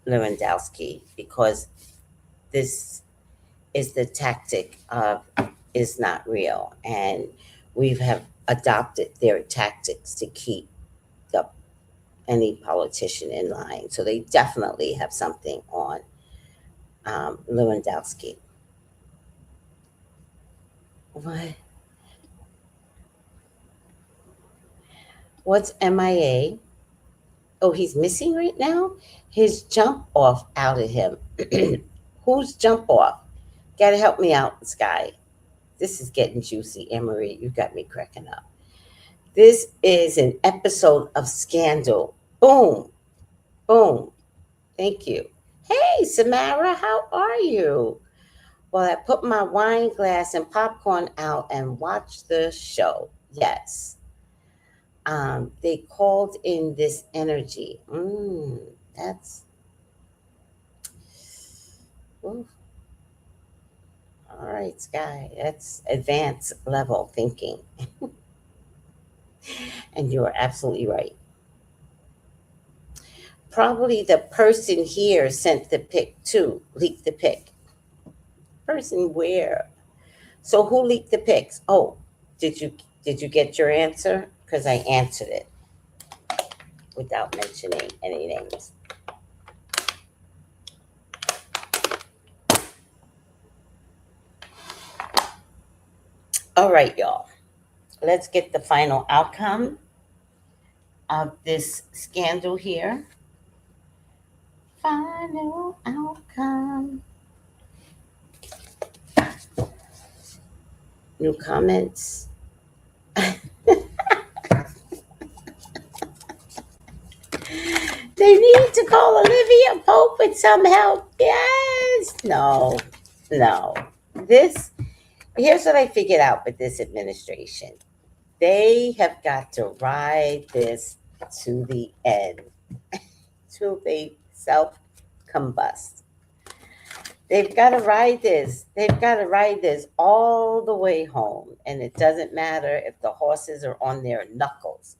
Lewandowski because this is the tactic of is not real. And we have adopted their tactics to keep any politician in line. So they definitely have something on Lewandowski. What? What's MIA? Oh, he's missing right now? His jump off out of him. Who's jump off? Gotta help me out, Sky. This is getting juicy. Anne-Marie, you got me cracking up. This is an episode of Scandal. Boom. Boom. Thank you. Hey, Samara, how are you? Well, I put my wine glass and popcorn out and watched the show. Yes. They called in this energy. That's oof. All right, Sky. That's advanced level thinking. And you are absolutely right. Probably the person here sent the pic too, leaked the pic. Person where? So who leaked the pics? Oh, did you get your answer? Because I answered it without mentioning any names. All right, y'all. Let's get the final outcome of this scandal here. Final outcome. New comments. They need to call Olivia Pope with some help. Yes. No. Here's what I figured out with this administration. They have got to ride this to the end till they self-combust. They've got to ride this. They've got to ride this all the way home. And it doesn't matter if the horses are on their knuckles.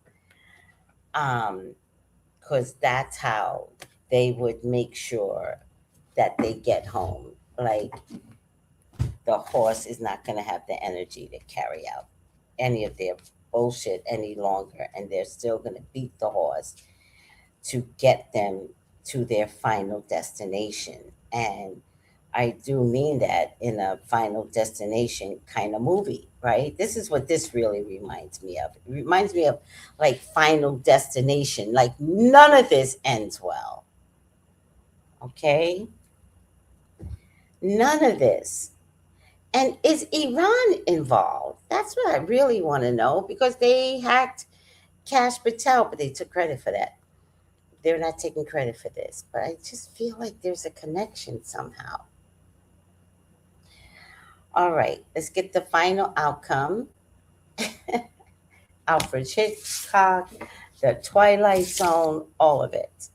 Because that's how they would make sure that they get home. Like, the horse is not going to have the energy to carry out any of their bullshit any longer. And they're still going to beat the horse to get them to their final destination. And I do mean that in a Final Destination kind of movie, right? This is what this really reminds me of. It reminds me of like Final Destination. Like, none of this ends well. Okay? None of this. And is Iran involved? That's what I really want to know, because they hacked Kash Patel, but they took credit for that. They're not taking credit for this, but I just feel like there's a connection somehow. All right, let's get the final outcome. Alfred Hitchcock, The Twilight Zone, all of it.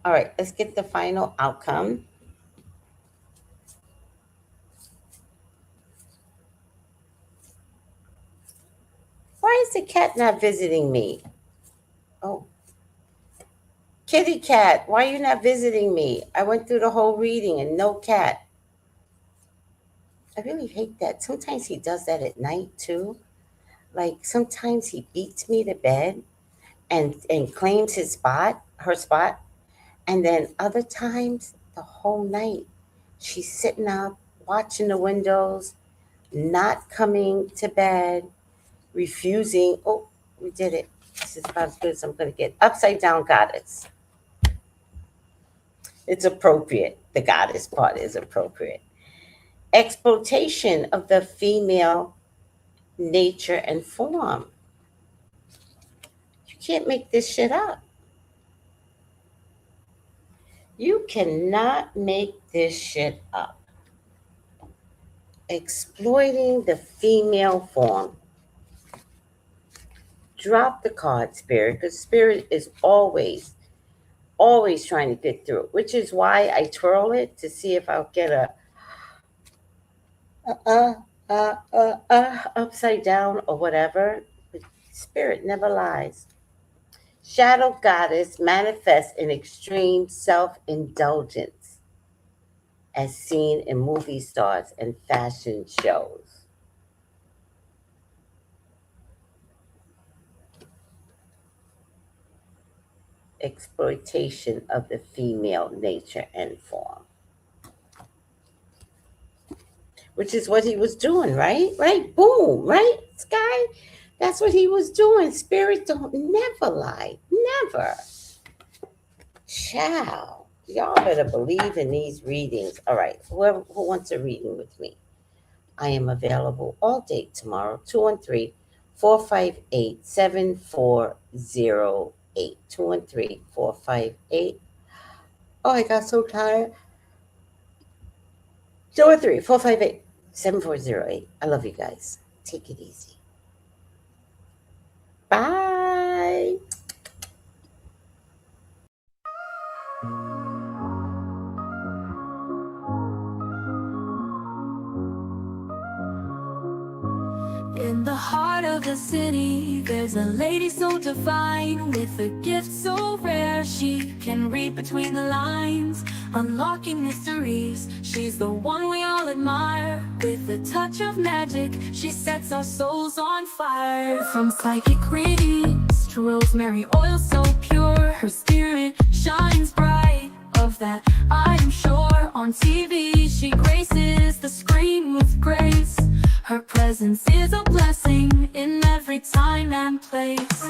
All right, let's get the final outcome. Why is the cat not visiting me? Oh. Kitty cat, why are you not visiting me? I went through the whole reading and no cat. I really hate that. Sometimes he does that at night too. Like, sometimes he beats me to bed and claims his spot, her spot. And then other times, the whole night, she's sitting up, watching the windows, not coming to bed, refusing. Oh, we did it. This is about as good as I'm going to get. Upside down goddess. It's appropriate. The goddess part is appropriate. Exploitation of the female nature and form. You can't make this shit up. You cannot make this shit up. Exploiting the female form. Drop the card, Spirit, because Spirit is always trying to get through, which is why I twirl it to see if I'll get a upside down or whatever. But Spirit never lies. Shadow goddess manifests in extreme self-indulgence, as seen in movie stars and fashion shows. Exploitation of the female nature and form. Which is what he was doing, right? Right? Boom, right, Sky? That's what he was doing. Spirit don't never lie. Never. Child. Y'all better believe in these readings. All right. Who wants a reading with me? I am available all day tomorrow. 213-458-7408. 213-458. Oh, I got so tired. 213-458-7408. I love you guys. Take it easy. Bye. In the heart of the city, there's a lady so divine, with a gift so rare she can read between the lines, unlocking mysteries. She's the one we all admire. With a touch of magic, she sets our souls on fire. From psychic readings to rosemary oil so pure, her spirit shines bright. Of that I am sure. On TV she graces the screen with grace. Her presence is a blessing in every time and place.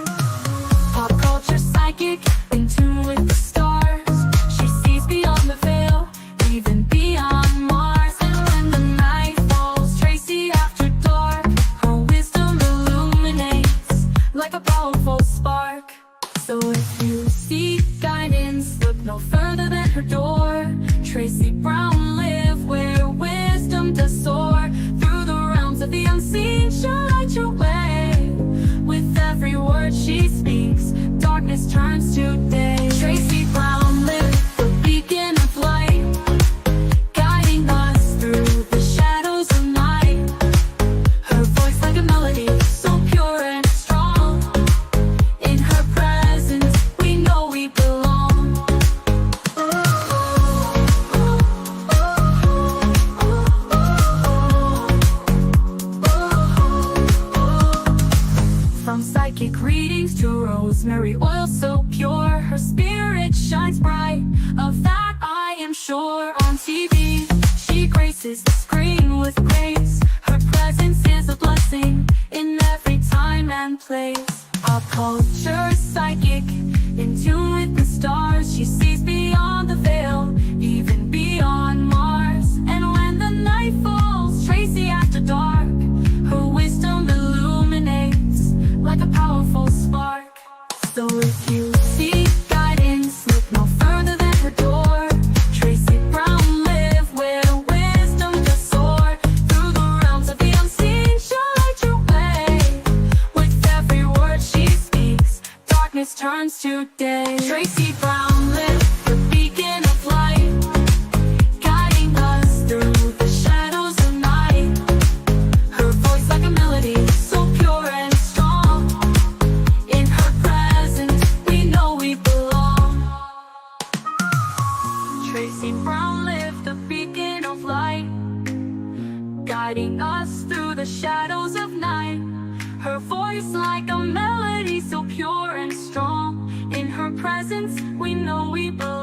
Pop culture psychic, in tune with the stars. She sees beyond the veil, even beyond Mars. And when the night falls, Tracy after dark, her wisdom illuminates like a powerful spark. no further than her door. Tracy Brown lived where wisdom does soar. Through the realms of the unseen, she'll light your way. With every word she speaks, darkness turns to day. Tracy Brown lived the beacon of light, guiding us through the shadows of night. Her voice like a melody, so pure and strong. In her presence, we know we belong. From psychic readings to rosemary oil so pure, her spirit shines bright, of that I am sure. On TV, she graces the screen with grace. Her presence is a blessing in every time and place. Pop culture psychic, in tune with the stars. She sees beyond the veil, even beyond Mars. And when the night falls, Tracy after dark, her wisdom illuminates like a powerful spark. So if you seek guidance, look no further than her door. Tracy Brown lived where wisdom does soar. Through the realms of the unseen, she'll light your way. With every word she speaks, darkness turns to day. Tracy Brown lived the beacon of light, guiding us through the shadows of night. Her voice like a melody, so pure and strong. In her presence, we know we belong. Tracy Brown lived the beacon of light, guiding us through the shadows of night. Her voice like a melody, so pure and strong. In her presence, we know we belong.